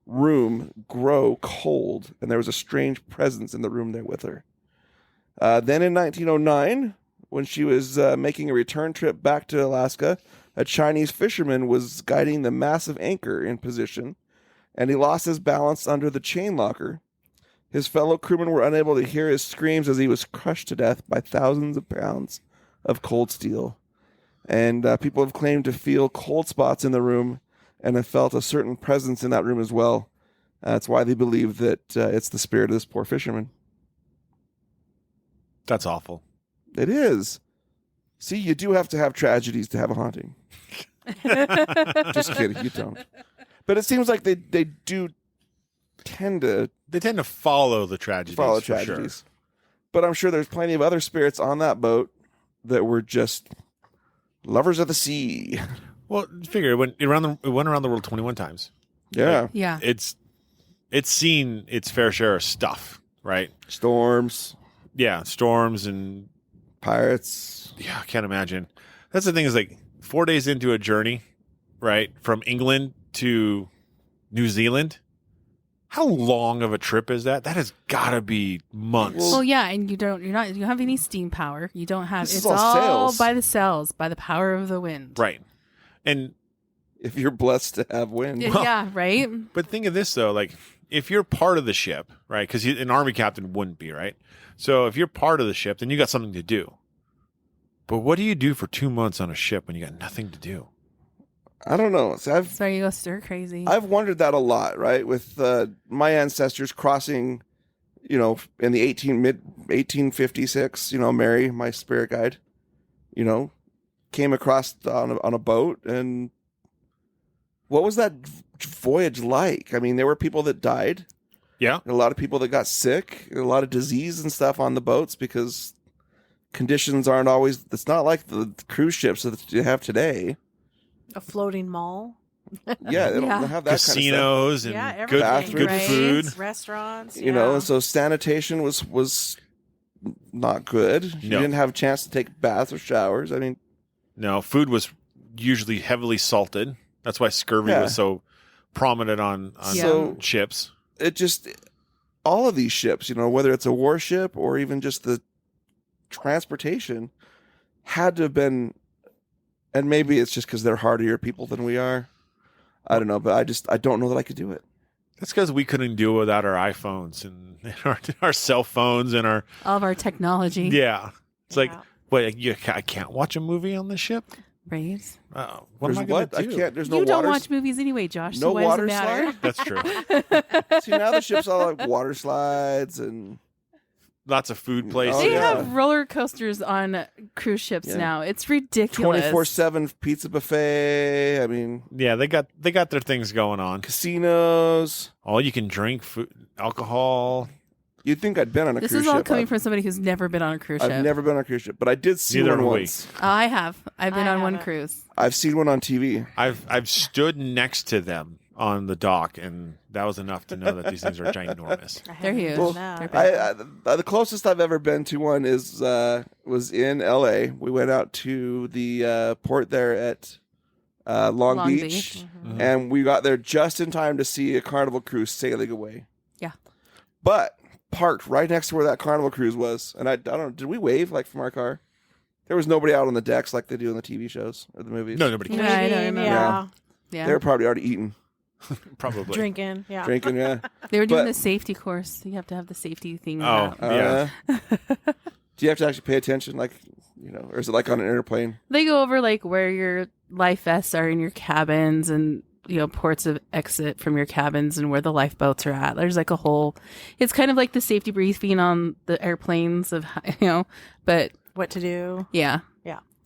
room grow cold, and there was a strange presence in the room there with her. Then in 1909, when she was making a return trip back to Alaska, a Chinese fisherman was guiding the massive anchor in position, and he lost his balance under the chain locker. His fellow crewmen were unable to hear his screams as he was crushed to death by thousands of pounds of cold steel. And people have claimed to feel cold spots in the room and have felt a certain presence in that room as well. That's why they believe that it's the spirit of this poor fisherman. That's awful. It is. See, you do have to have tragedies to have a haunting. Just kidding, you don't. But it seems like they do tend to follow the tragedies. follow for tragedies. Sure. But I'm sure there's plenty of other spirits on that boat that were just lovers of the sea. Well, figure it went around the world 21 times. Yeah. Yeah. It's seen its fair share of stuff, right? Storms, Yeah, storms and pirates. I can't imagine. That's the thing is like 4 days into a journey, right, from England to New Zealand. How long of a trip is that? That has got to be months. Well, yeah, and you don't have any steam power. You don't have. This is It's all all sails. by the sails, by the power of the wind. Right. And If you're blessed to have wind. Yeah, right. but think of this though, like if you're part of the ship, right? Because an army captain wouldn't be, right? So if you're part of the ship, then you got something to do. But what do you do for 2 months on a ship when you got nothing to do? I don't know. So So you go stir crazy. I've wondered that a lot, right? With my ancestors crossing, in the mid 1856, Mary, my spirit guide, came across on a boat, and what was that voyage like? I mean, there were people that died, Yeah. a lot of people that got sick, a lot of disease and stuff on the boats because conditions aren't always. It's not like the cruise ships that you have today. A floating mall. Yeah, they don't Yeah. have that Casinos and Yeah, good everything. good Bathrooms. food. Restaurants. kind of stuff. And so sanitation was not good. You No. didn't have a chance to take baths or showers. I mean, No, food was usually heavily salted. That's why scurvy Yeah. was so prominent on So- ships. it just all of these ships, whether it's a warship or even just the transportation, had to have been. And maybe it's just because they're hardier people than we are. I don't know, but I don't know that I could do it. That's because we couldn't do without our iPhones and our cell phones and our All of our technology. yeah. It's like, Yeah. wait, I can't watch a movie on this ship. Right. What am I going to do? can't. There's no You don't water. watch movies anyway, Josh. No so why water does it matter? That's true. See, now the ships all have water slides and Lots of food places. They yeah. have roller coasters on cruise ships Yeah. now. It's ridiculous. 24/7 pizza buffet. I mean, Yeah, they got their things going on. casinos. All you can drink, food, alcohol. You'd think I'd been on a This cruise is all ship. coming from somebody who's never been on a cruise ship. I've never been on a cruise ship, but I did see Neither one have we. once. Oh, I have. I've been I on one haven't. cruise. I've seen one on TV. I've stood next to them on the dock, and that was enough to know that these things are ginormous. They're huge. Well, They're The closest I've ever been to one was in L.A. We went out to the port there at Long Beach, Mm-hmm. and we got there just in time to see a Carnival cruise sailing away. Yeah. But parked right next to where that Carnival cruise was, and I don't know, did we wave from our car? There was nobody out on the decks like they do in the TV shows or the movies. No, nobody Yeah, cares. I don't remember. Yeah. Yeah. They were probably already eating, Probably. Drinking. Yeah. drinking. Yeah. They were doing But- the safety course. You have to have the safety thing. Oh, yeah. Do you have to actually pay attention, or is it like on an airplane? They go over where your life vests are in your cabins and ports of exit from your cabins and where the lifeboats are at. There's a whole. It's kind of like the safety briefing on the airplanes of but What to do. yeah.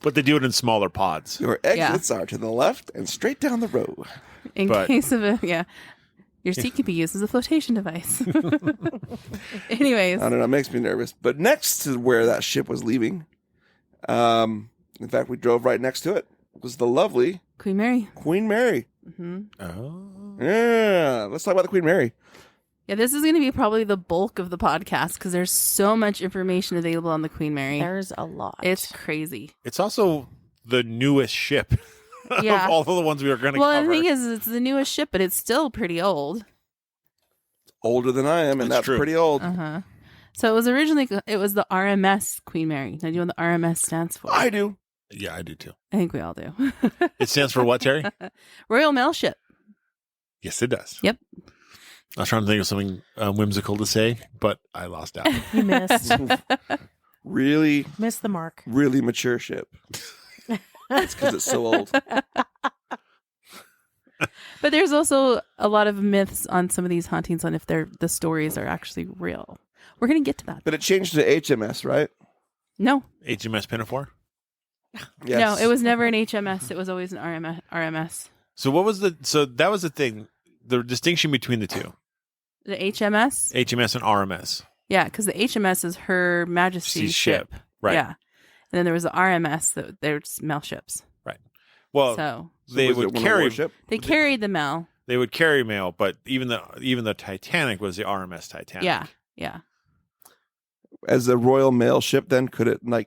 But they do it in smaller pods. Your exits are to the left and straight down the road. In But- case of your seat can be used as a flotation device. Anyways, I don't know. It makes me nervous. But next to where that ship was leaving, in fact, we drove right next to it, was the lovely Queen Mary. Queen Mary. Hmm. Oh. Yeah. Let's talk about the Queen Mary. Yeah, this is going to be probably the bulk of the podcast because there's so much information available on the Queen Mary. There's a lot. It's crazy. It's also the newest ship Yeah. of all of the ones we were going to Well, cover. the thing is, it's the newest ship, but it's still pretty old. Older than I am, and That's that's true. pretty old. Uh-huh. So it was the RMS Queen Mary. Now, do you know what the RMS stands for? I do. Yeah, I do too. I think we all do. It stands for what, Terry? Royal Mail Ship. Yes, it does. Yep. I was trying to think of something whimsical to say, but I lost out. You missed. really, Missed the mark. really mature ship. It's because it's so old. But there's also a lot of myths on some of these hauntings on if the stories are actually real. We're going to get to that. But it changed to HMS, right? No. HMS Pinafore. Yes. No, it was never an HMS. It was always an RMS. So that was the thing, the distinction between the two, The HMS? HMS and RMS. Yeah, because the HMS is Her Majesty's ship. Right. Yeah. And then there was the RMS, there's mail ships. Right. Well, So they was would it one carry warship? they carried the mail. They would carry mail, but even the Titanic was the RMS Titanic. Yeah. Yeah. As a Royal Mail ship, then could it like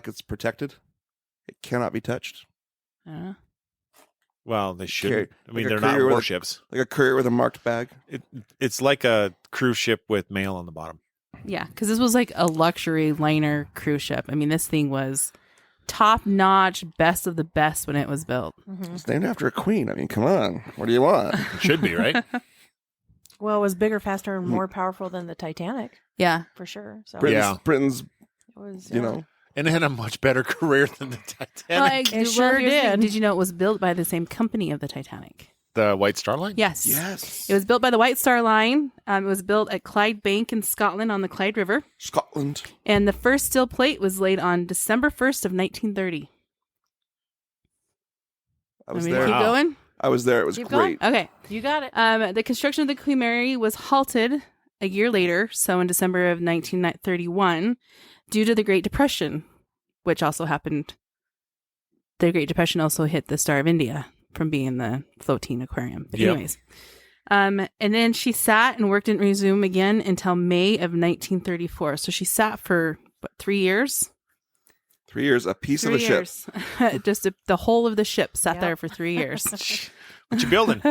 it's protected? It cannot be touched. Well, they shouldn't. I mean, like a they're not courier with a- warships. Like a courier with a marked bag. It's like a cruise ship with mail on the bottom. Yeah, because this was like a luxury liner cruise ship. I mean, this thing was top notch, best of the best when it was built. Mm-hmm. It's named after a queen. I mean, come on. What do you want? It should be, right? Well, it was bigger, faster, and more powerful than the Titanic, Yeah. for sure. So Britain's, it was, you know. And it had a much better career than the Titanic. It sure here's the thing. did. Did you know it was built by the same company of the Titanic? The White Star Line? Yes. Yes. It was built by the White Star Line. It was built at Clyde Bank in Scotland on the Clyde River. Scotland. And the first steel plate was laid on December 1st of 1930. I was Want me to there. keep Wow. going? I was there. It was Keep great. Okay. You got it. The construction of the Queen Mary was halted a year later, so in December of 1931, due to the Great Depression, which also happened. The Great Depression also hit the Star of India from being the floating aquarium. But Yep. anyways, and then she sat and work didn't resume again until May of 1934. So she sat for 3 years. 3 years, a piece of 3 a ship. years. Just the whole of the ship sat Yep. there for 3 years. What you building?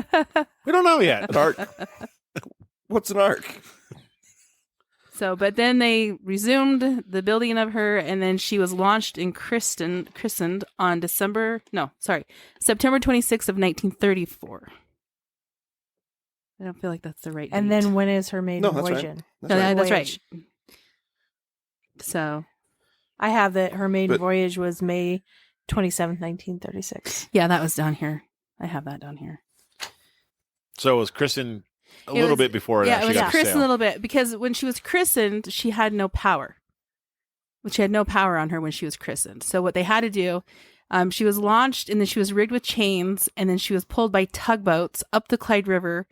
We don't know yet. An arc. What's an arc? So, but then they resumed the building of her, and then she was launched and christened on September 26th of 1934. I don't feel like that's the right And date. then when is her maiden No, that's voyage right. in? That's right. That's Voyage. right. So, I have that her maiden But- voyage was May 27th, 1936. yeah, that was down here. I have that down here. So it was christened a It little was- bit before it Yeah, it actually was got to christened a sail. little bit because when she was christened, she had no power. She had no power on her when she was christened. So what they had to do, she was launched and then she was rigged with chains and then she was pulled by tugboats up the Clyde River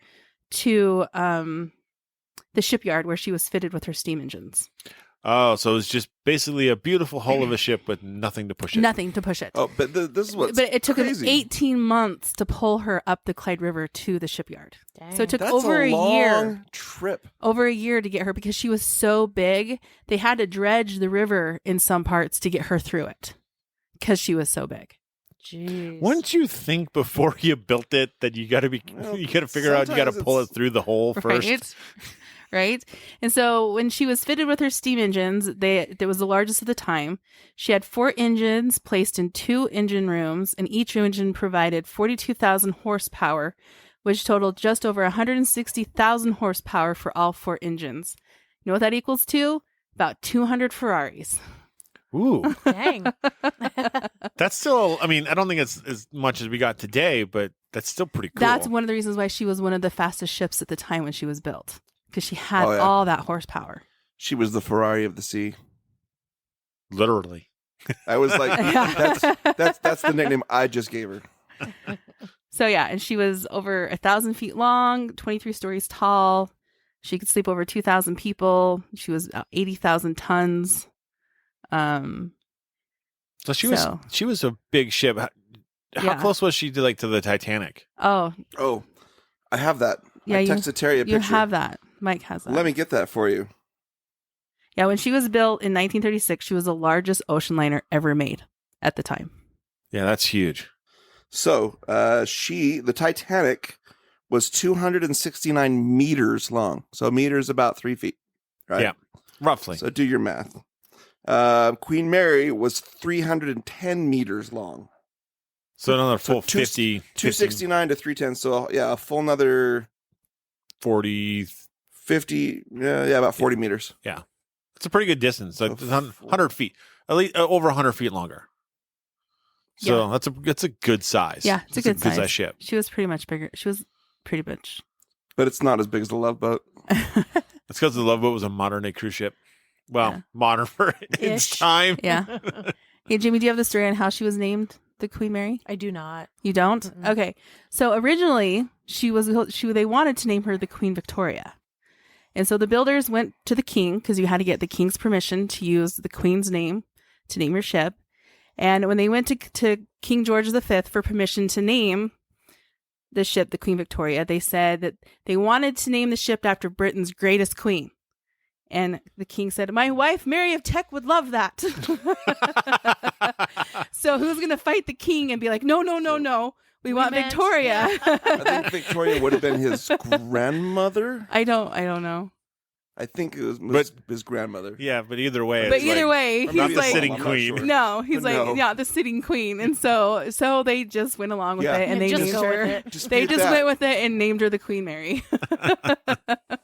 to the shipyard where she was fitted with her steam engines. Oh, so it's just basically a beautiful hull of a ship with nothing to push it. Nothing to push it. Oh, but this is what's But it took crazy. them 18 months to pull her up the Clyde River to the shipyard. Dang. So it took That's over a long year. trip. Over a year to get her because she was so big. They had to dredge the river in some parts to get her through it because she was so big. Jeez. Wouldn't you think before you built it that you got to Well, you got to figure out you got to sometimes pull it it's- through the hole first? Right? Right? And so when she was fitted with her steam engines, it was the largest at the time. She had 4 engines placed in 2 engine rooms, and each engine provided 42,000 horsepower, which totaled just over 160,000 horsepower for all 4 engines. You know what that equals to? About 200 Ferraris. Ooh, Dang. that's still. I mean, I don't think it's as much as we got today, but that's still pretty cool. That's one of the reasons why she was one of the fastest ships at the time when she was built, because she had Oh, yeah. all that horsepower. She was the Ferrari of the sea. Literally. I was like, that's the nickname I just gave her. So yeah, and she was over 1,000 feet long, 23 stories tall. She could sleep over 2,000 people. She was about 80,000 tons. So she was a big ship. How Yeah. close was she to the Titanic? Oh, Oh, I have that. Yeah, I you- texted Terry a you picture. have that. Mike has that. Let me get that for you. Yeah, when she was built in 1936, she was the largest ocean liner ever made at the time. Yeah, that's huge. So, the Titanic was 269 meters long. So, a meter is about 3 feet, right? Yeah. Roughly. So, do your math. Queen Mary was 310 meters long. So another full So 269 to 310. So, yeah, a full another 40. 50, yeah, about 40 meters. It's a pretty good distance. Like Oh, 100 feet, at least over 100 feet longer. So that's a good size. Yeah, it's a good size ship. She was pretty much bigger. She was pretty much. But it's not as big as the Love Boat. It's because the Love Boat was a modern day cruise ship. Well, Yeah. modern for its Ish. time. Yeah. Hey, Jimmy, do you have the story on how she was named the Queen Mary? I do not. You don't? Mm-mm. Okay. So originally, they wanted to name her the Queen Victoria. And so the builders went to the king because you had to get the king's permission to use the queen's name to name your ship. And when they went to King George V for permission to name the ship the Queen Victoria, they said that they wanted to name the ship after Britain's greatest queen. And the king said, "My wife, Mary of Teck, would love that." So who's going to fight the king and be like, no, we want meant- Victoria. I think Victoria would have been his grandmother. I don't know. I think it was his grandmother. Yeah, but either way. But it's either like, way, Or he's not maybe the his like, sitting mom, I'm not queen. sure. no, he's But like, no. yeah, the sitting queen. And so they just went along with Yeah. it and Yeah, they just named go with her. it. They Dispute just that. went with it and named her the Queen Mary.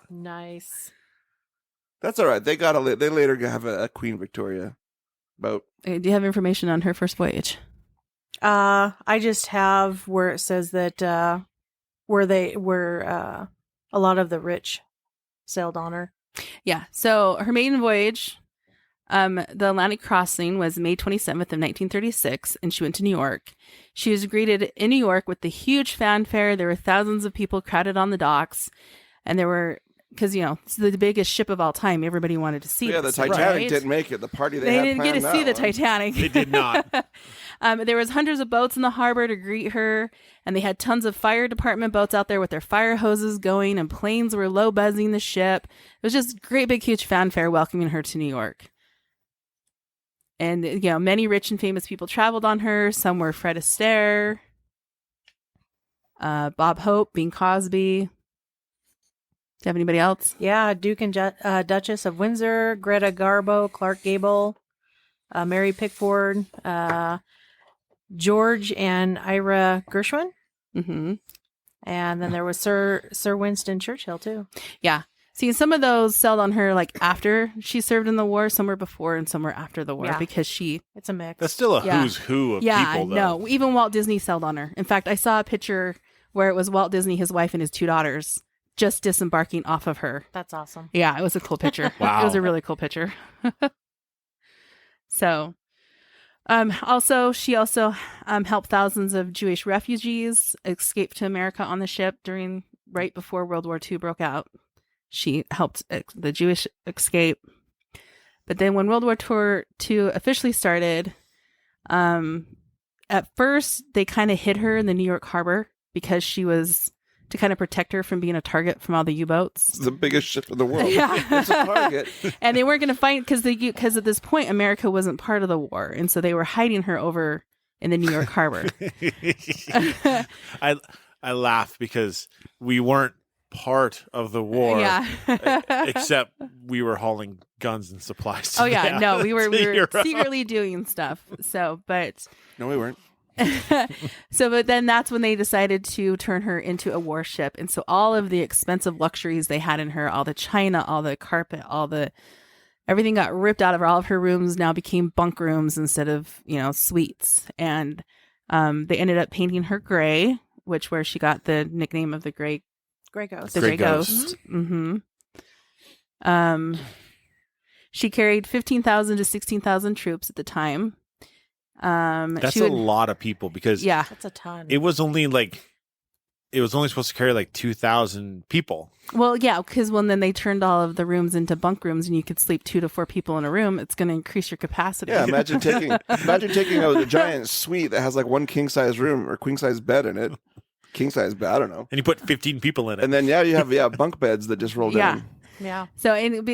Nice. That's all right. They later have a Queen Victoria boat. Do you have information on her first voyage? I just have where it says that where a lot of the rich sailed on her. Yeah. So her maiden voyage, the Atlantic crossing was May 27th of 1936, and she went to New York. She was greeted in New York with the huge fanfare. There were thousands of people crowded on the docks, and there were, because, it's the biggest ship of all time. Everybody wanted to see Yeah, the this, Titanic right? didn't make it. The party They had didn't get to planned see the that one. Titanic. They did not. There was hundreds of boats in the harbor to greet her, and they had tons of fire department boats out there with their fire hoses going, and planes were low buzzing the ship. It was just great, big, huge fanfare welcoming her to New York. And many rich and famous people traveled on her. Some were Fred Astaire, Bob Hope, Bing Crosby. Do you have anybody else? Yeah, Duke and Duchess of Windsor, Greta Garbo, Clark Gable, Mary Pickford, George and Ira Gershwin, Mm-hmm. and then there was Sir Winston Churchill too. Yeah. See, some of those sailed on her like after she served in the war. Some were before and some were after the war Yeah. because she. It's a mix. That's still a Yeah. who's who of Yeah, people, though. no. Even Walt Disney sailed on her. In fact, I saw a picture where it was Walt Disney, his wife, and his two daughters just disembarking off of her. That's awesome. Yeah, it was a cool picture. Wow. It was a really cool picture. So, she also helped thousands of Jewish refugees escape to America on the ship right before World War II broke out. She helped the Jewish escape. But then when World War II officially started, at first they kind of hid her in the New York harbor because she was to kind of protect her from being a target from all the U-boats. It's the biggest ship in the world. Yeah. It's a target. And they weren't going to fight because at this point America wasn't part of the war, and so they were hiding her over in the New York harbor. I laugh because we weren't part of the war. Yeah. Except we were hauling guns and supplies. Oh yeah, no, we were Europe. secretly doing stuff. So, but No, we weren't. but then that's when they decided to turn her into a warship, and so all of the expensive luxuries they had in her, all the china, all the carpet, everything got ripped out of her. All of her rooms now became bunk rooms instead of suites, and they ended up painting her gray, where she got the nickname of the Gray Ghost. The Gray Gray Ghost. Ghost. She carried 15,000 to 16,000 troops at the time. That's she would- a lot of people because Yeah. That's a ton. it was only supposed to carry like 2,000 people. Well, yeah, because then they turned all of the rooms into bunk rooms, and you could sleep 2 to 4 people in a room. It's going to increase your capacity. Yeah, imagine taking a giant suite that has like one king size room or queen size bed in it. King size bed, I don't know. And you put 15 people in it. And then you have bunk beds that just roll Yeah. down. yeah. So, and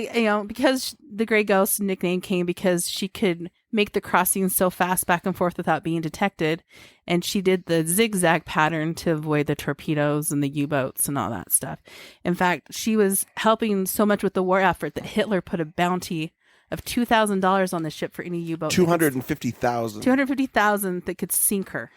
because the Gray Ghost nickname came because she could make the crossing so fast back and forth without being detected, and she did the zigzag pattern to avoid the torpedoes and the U-boats and all that stuff. In fact, she was helping so much with the war effort that Hitler put a bounty of $2,000 on the ship for any U-boat. 250,000. 250,000 that could sink her.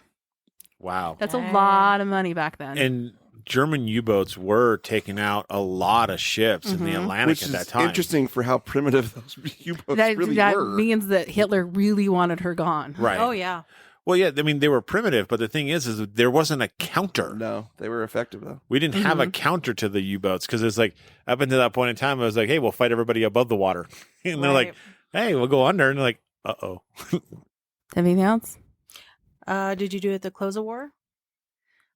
Wow. That's a Dang. lot of money back then. And German U-boats were taking out a lot of ships in the Atlantic Which at is that time. interesting for how primitive those U-boats that really that were. means that Hitler really wanted her gone. Right. Oh yeah. Well, yeah, I mean, they were primitive, but the thing is there wasn't a counter. No, they were effective though. We didn't have a counter to the U-boats because it's like up until that point in time, it was like, hey, we'll fight everybody above the water. And they're like, hey, we'll go under. And they're like, uh-oh. Anything else? Did you do it at the close of war?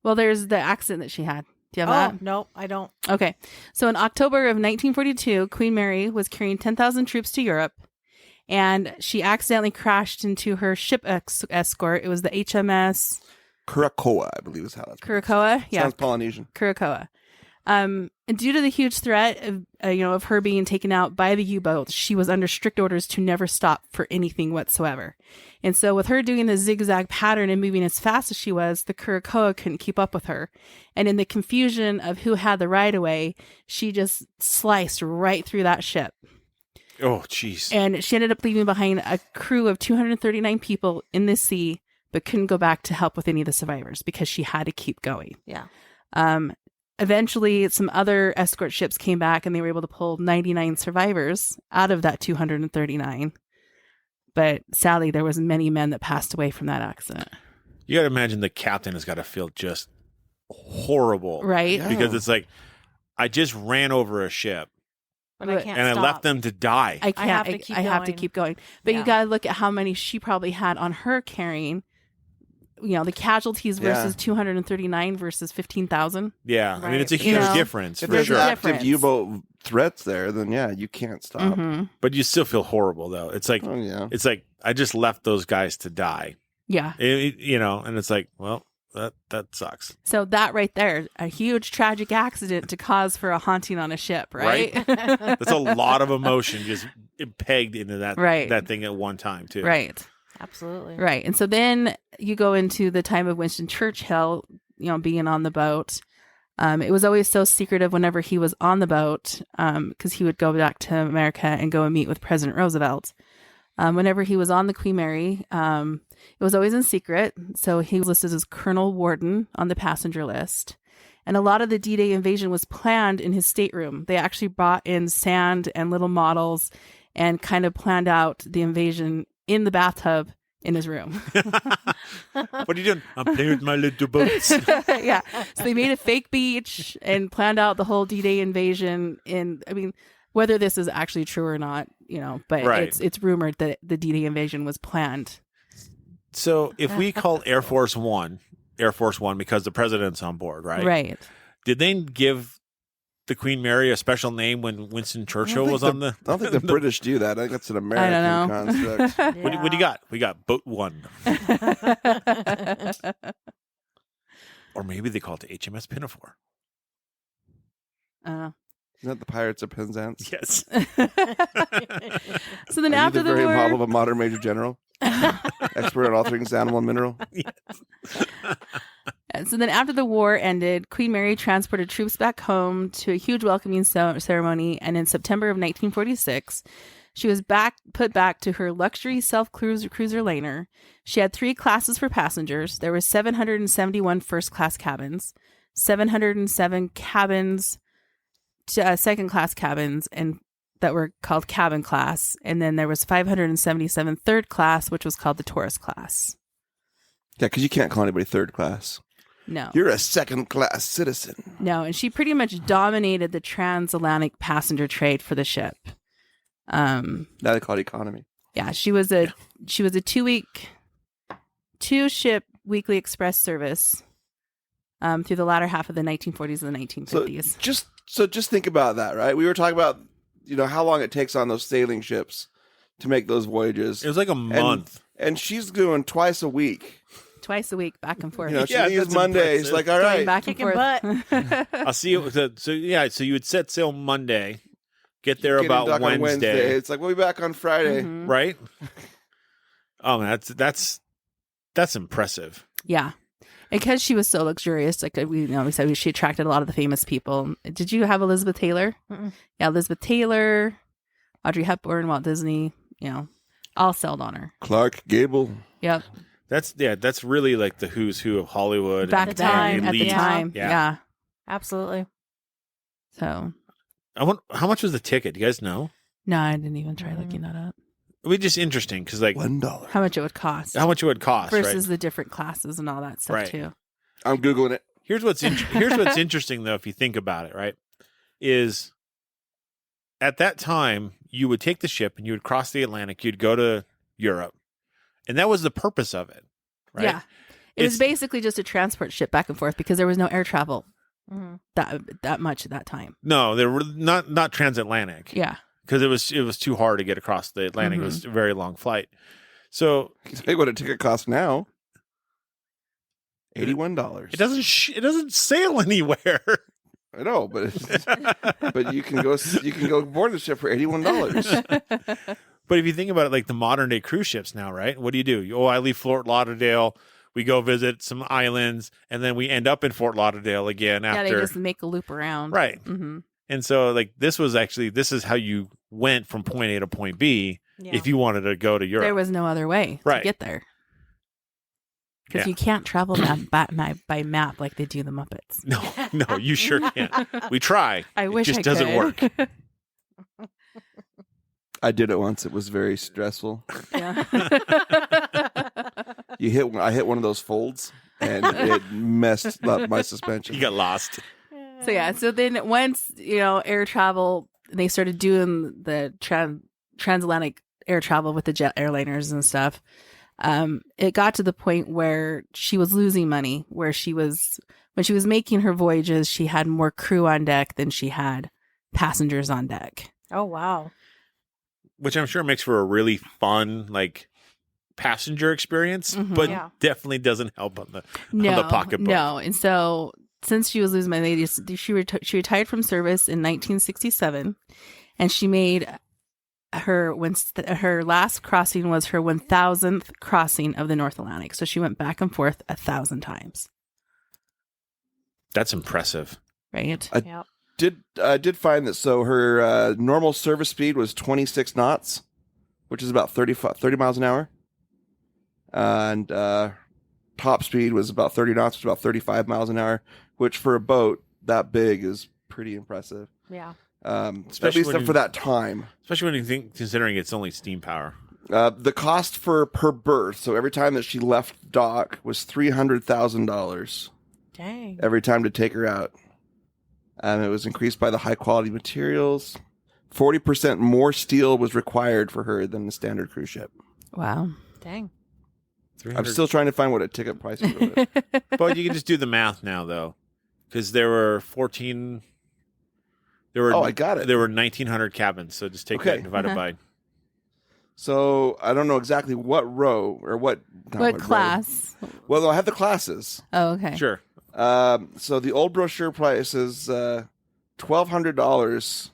Well, there's the accident that she had. Do you have that? No, I don't. Okay. So in October of 1942, Queen Mary was carrying 10,000 troops to Europe, and she accidentally crashed into her ship escort. It was the HMS Curacoa, I believe is how that's pronounced. Curacoa. Yeah, Sounds Polynesian. Curacoa. And due to the huge threat of of her being taken out by the U-boat, she was under strict orders to never stop for anything whatsoever. And so with her doing the zigzag pattern and moving as fast as she was, the Curacoa couldn't keep up with her. And in the confusion of who had the right of way, she just sliced right through that ship. Oh, jeez. And she ended up leaving behind a crew of 239 people in the sea, but couldn't go back to help with any of the survivors because she had to keep going. Yeah. Eventually, some other escort ships came back and they were able to pull 99 survivors out of that 239. But sadly, there was many men that passed away from that accident. You got to imagine the captain has got to feel just horrible. Right? Yeah. Because it's like, I just ran over a ship But I can't and stop. I left them to die. I can't. I have to keep I have to going. keep going. But you Yeah. got to look at how many she probably had on her carrying. The casualties versus 239 versus 15,000. Yeah. I mean, Right. it's a You huge know, difference If for there's sure. a active difference. U-boat threats there, then yeah, you can't stop. Mm-hmm. But you still feel horrible, though. It's like, Oh yeah. it's like, I just left those guys to die. Yeah. And it's like, well, that sucks. So that right there, a huge tragic accident to cause for a haunting on a ship, right? That's a lot of emotion just pegged into that Right. that thing at one time, too. Right. Absolutely. Right. And so then you go into the time of Winston Churchill, being on the boat. It was always so secretive whenever he was on the boat, because he would go back to America and go and meet with President Roosevelt. Whenever he was on the Queen Mary, it was always in secret. So he was listed as Colonel Warden on the passenger list. And a lot of the D-Day invasion was planned in his stateroom. They actually brought in sand and little models and kind of planned out the invasion in the bathtub in his room. What are you doing? I'm playing with my little boats. Yeah. So they made a fake beach and planned out the whole D-Day invasion. Whether this is actually true or not, but Right. it's rumored that the D-Day invasion was planned. So if we call Air Force One because the president's on board, right? Right. Did they give the Queen Mary a special name when Winston Churchill was on the? I don't think the British do that. I think that's an American know. construct. What do you got? We got Boat One, or maybe they call it the HMS Pinafore. Uh, Isn't that the Pirates of Penzance? Yes. so then Are you after the the very war, model of a modern major general, expert on all things animal and mineral. So then after the war ended, Queen Mary transported troops back home to a huge welcoming ceremony. And in September of 1946, she was put back to her luxury self-cruiser liner. She had 3 classes for passengers. There were 771 first-class cabins, 707 cabins, second-class cabins, and that were called cabin class. And then there was 577 third class, which was called the tourist class. Yeah, because you can't call anybody third class. No. You're a second-class citizen. No, and she pretty much dominated the transatlantic passenger trade for the ship. Now they call it economy. Yeah, she was a 2-ship weekly express service through the latter half of the 1940s and the 1950s. Just think about that, right? We were talking about how long it takes on those sailing ships to make those voyages. It was like a month. And she's doing twice a week. Twice a week, back and forth. She Yeah, leaves that's Mondays. impressive. Like, all Going right, back and Kicking forth. I'll see you. So you would set sail Monday, get there get about dock on Wednesday, It's like we'll be back on Friday. Mhm. right? Oh man, that's impressive. Yeah. Because she was so luxurious, like we said, she attracted a lot of the famous people. Did you have Elizabeth Taylor? Mm-mm. Yeah, Elizabeth Taylor, Audrey Hepburn, Walt Disney, all sailed on her. Clark Gable. Yep. That's really like the who's who of Hollywood Back the then, time, at the elite. time. Yeah. Yeah. Absolutely. So, How much was the ticket? Do you guys know? no, I didn't even try looking that up. It would be just interesting because, like, $1. How much it would cost how much it would cost, versus right? the different classes and all that stuff Right. too. I'm Googling it. Here's what's interesting, though, if you think about it, right? Is at that time, you would take the ship and you would cross the Atlantic, you'd go to Europe, and that was the purpose of it, right? Yeah. It was basically just a transport ship back and forth because there was no air travel Mm-hmm. that much at that time. No, they were not transatlantic. Yeah. Because it was too hard to get across the Atlantic. It was a very long flight. So Can you tell you what a ticket costs now? $81. it doesn't sail anywhere. I know, but but you can go board the ship for $81. But if you think about it, like the modern day cruise ships now, right? What do? I leave Fort Lauderdale. We go visit some islands, and then we end up in Fort Lauderdale again after. Yeah, they just make a loop around. Right. Mm-hmm. And so, like, this is how you went from point A to point B Yeah. if you wanted to go to Europe. There was no other way Right. to get there. Because Yeah. you can't travel by map like they do the Muppets. No, you sure can't. We try. I wish it just I doesn't could. work. I did it once. It was very stressful. Yeah. I hit one of those folds, and it messed up my suspension. You got lost. So yeah, so then once, air travel, they started doing the transatlantic air travel with the jet airliners and stuff. It got to the point where she was losing money, when she was making her voyages, she had more crew on deck than she had passengers on deck. Oh, wow. Which I'm sure makes for a really fun, like, passenger experience, Mhm. but Yeah. definitely doesn't help on the pocketbook. No, and so since she was losing money, she retired from service in 1967, and she made her last crossing was her 1,000th crossing of the North Atlantic. So she went back and forth 1,000 times. That's impressive. Right? Yep. Did find that her normal service speed was 26 knots, which is about 30 miles an hour, and top speed was about 30 knots, which is about 35 miles an hour, which for a boat that big is pretty impressive. Yeah. At Especially least when for that time. Especially when you considering it's only steam power. The cost per berth, so every time that she left dock, was $300,000 Dang. every time to take her out. It was increased by the high quality materials. 40% more steel was required for her than the standard cruise ship. Wow. Dang. I'm still trying to find what a ticket price was. But you can just do the math now, though, because there were 14. There were. Oh, I got it. There were 1,900 cabins, so just take that and divide it by. So I don't know exactly what row or what class? row. Well, I have the classes. Oh, okay. Sure. So the old brochure price is $1,200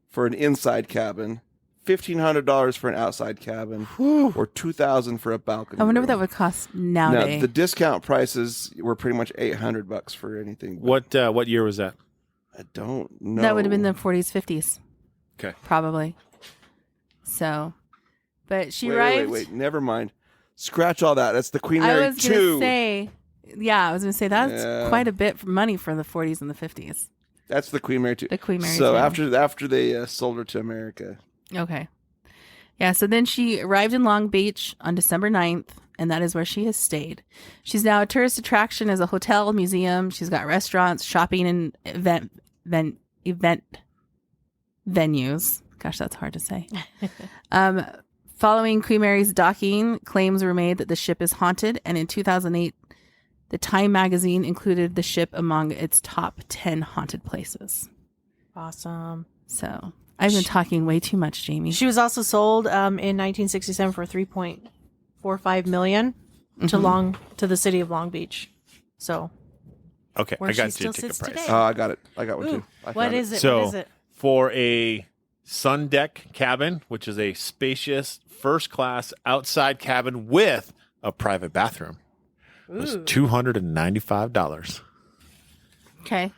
for an inside cabin, $1,500 for an outside cabin, or $2,000 for a balcony. I wonder room. what that would cost Now, nowadays. the discount prices were pretty much $800 for anything. What year was that? I don't know. That would have been the 40s, 50s. Okay. Probably. So, but she Wait, arrived. wait. Never mind. Scratch all that. That's the Queen I Mary was going 2. to say, I was going to say that's Yeah. quite a bit of money for the 40s and the 50s. That's the Queen Mary 2. The Queen Mary So 2. after they sold her to America. Okay. Yeah, so then she arrived in Long Beach on December 9th, and that is where she has stayed. She's now a tourist attraction as a hotel, museum. She's got restaurants, shopping, and event venues. Gosh, that's hard to say. Following Queen Mary's docking, claims were made that the ship is haunted, and in 2008, the Time magazine included the ship among its top 10 haunted places. Awesome. So I've been talking way too much, Jamie. She was also sold in 1967 for $3.45 million to the city of Long Beach. So Okay, where I got she your still ticket sits price. today. Oh, I got it. I got one Ooh, too. I what found is it? So What is it? for a sun deck cabin, which is a spacious first class outside cabin with a private bathroom, was Ooh. $295. Okay.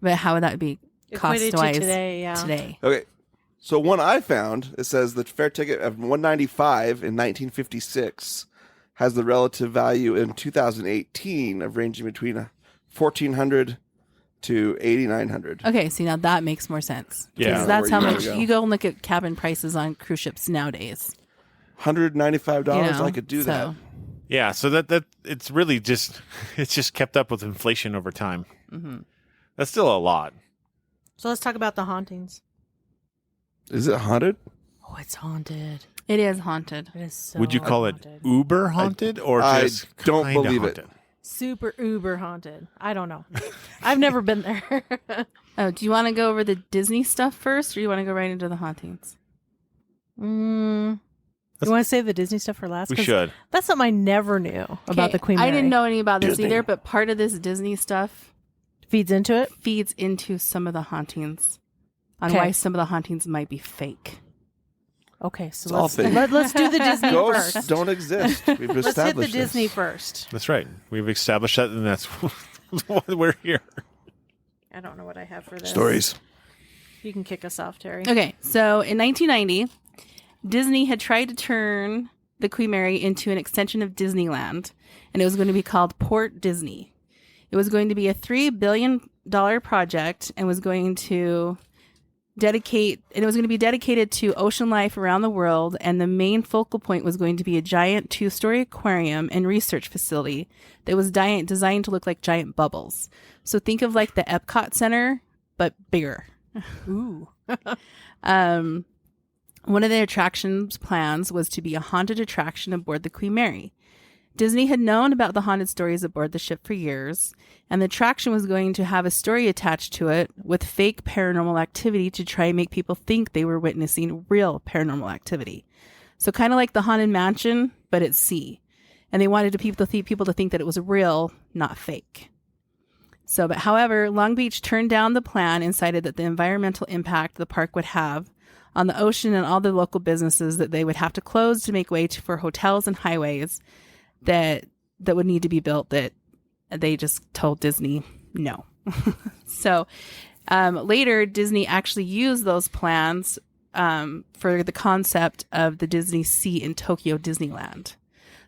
But how would that be Equated to cost-wise today, yeah. today? Okay. So one I found, it says the fare ticket of $195 in 1956 has the relative value in 2018 of ranging between $1,400 to 8,900. Okay, see, now that makes more sense. Yeah. Because that's how Where you much wanna go. you go and look at cabin prices on cruise ships nowadays. $195. You know, I could do that. Yeah, so that it's really just kept up with inflation over time. Mm-hmm. That's still a lot. So let's talk about the hauntings. Is it haunted? Oh, it's haunted. It is haunted. It is so Would you call it haunted. uber haunted or I just don't kinda believe it. haunted? Super uber haunted? I don't know. I've never been there. Oh, do you want to go over the Disney stuff first, or do you want to go right into the hauntings? You want to save the Disney stuff for last? We 'Cause should. That's something I never knew about the Queen Mary. I didn't know any about this Disney. either, but part of this Disney stuff Feeds into it. feeds into some of the hauntings on Okay. why some of the hauntings might be fake. Okay, so all let's fake. let's do the Disney Ghosts first. don't exist. We've Let's hit the established this. Disney first. That's right. We've established that, and that's why we're here. I don't know what I have for this. Stories. You can kick us off, Terry. Okay, so in 1990, Disney had tried to turn the Queen Mary into an extension of Disneyland, and it was going to be called Port Disney. It was going to be a $3 billion project and was going to be dedicated to ocean life around the world, and the main focal point was going to be a giant 2-story aquarium and research facility that was designed to look like giant bubbles. So think of like the Epcot Center, but bigger. Ooh. One of the attractions plans was to be a haunted attraction aboard the Queen Mary. Disney had known about the haunted stories aboard the ship for years, and the attraction was going to have a story attached to it with fake paranormal activity to try and make people think they were witnessing real paranormal activity. So kind of like the Haunted Mansion, but at sea. And they wanted people to think that it was real, not fake. So, but however, Long Beach turned down the plan and cited that the environmental impact the park would have on the ocean and all the local businesses that they would have to close to make way for hotels and highways that would need to be built, that they just told Disney no. So later, Disney actually used those plans for the concept of the Disney Sea in Tokyo Disneyland.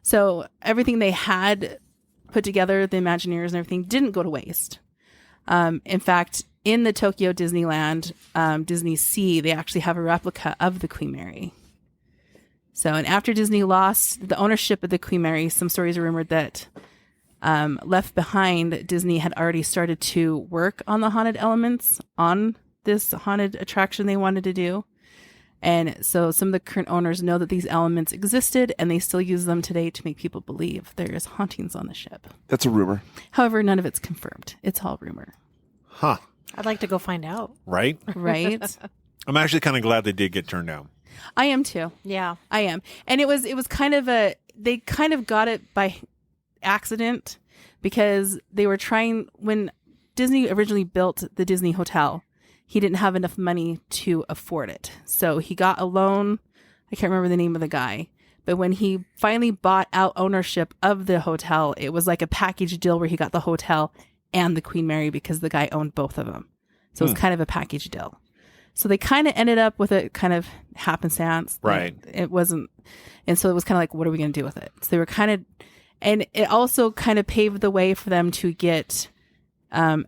So everything they had put together, the Imagineers and everything, didn't go to waste. In fact, in the Tokyo Disneyland, Disney Sea, they actually have a replica of the Queen Mary. So, and after Disney lost the ownership of the Queen Mary, some stories are rumored that left behind, Disney had already started to work on the haunted elements on this haunted attraction they wanted to do. And so some of the current owners know that these elements existed, and they still use them today to make people believe there is hauntings on the ship. That's a rumor. However, none of it's confirmed. It's all rumor. Huh. I'd like to go find out. Right? Right? I'm actually kind of glad they did get turned down. I am too. Yeah. I am. And it was kind of they kind of got it by accident, because they were trying, when Disney originally built the Disney Hotel, he didn't have enough money to afford it. So he got a loan. I can't remember the name of the guy. But when he finally bought out ownership of the hotel, it was like a package deal where he got the hotel and the Queen Mary because the guy owned both of them. So it was kind of a package deal. So they kind of ended up with a kind of happenstance. Right. It wasn't. And so it was kind of like, what are we going to do with it? So they were kind of, and it also kind of paved the way for them to get, why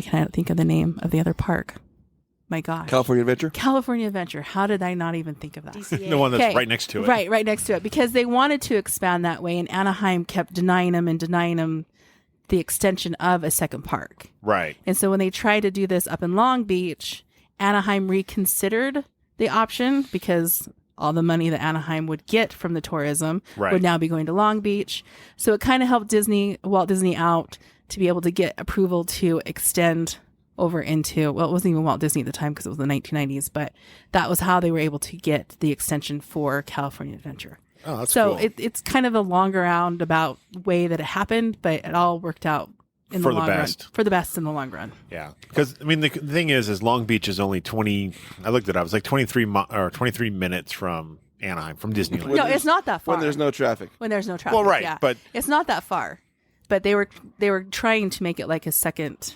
can I not think of the name of the other park? My gosh. California Adventure? California Adventure. How did I not even think of that? DCA. The one that's Okay. right next to it. Right next to it. Because they wanted to expand that way, and Anaheim kept denying them the extension of a second park. Right. And so when they tried to do this up in Long Beach, Anaheim reconsidered the option, because all the money that Anaheim would get from the tourism Right. would now be going to Long Beach. So it kind of helped Walt Disney out to be able to get approval to extend over into, well, it wasn't even Walt Disney at the time because it was the 1990s, but that was how they were able to get the extension for California Adventure. Oh, that's So cool. it's kind of a longer roundabout way that it happened, but it all worked out in For the the long best. run. For the best in the long run. Yeah, because I mean the thing is Long Beach is only 20. I looked it up. It's like 23 minutes from Anaheim, from Disneyland. When No, there's- it's not that far. When there's no traffic. When there's no traffic. Well, right, yeah. but- it's not that far. But they were trying to make it like a second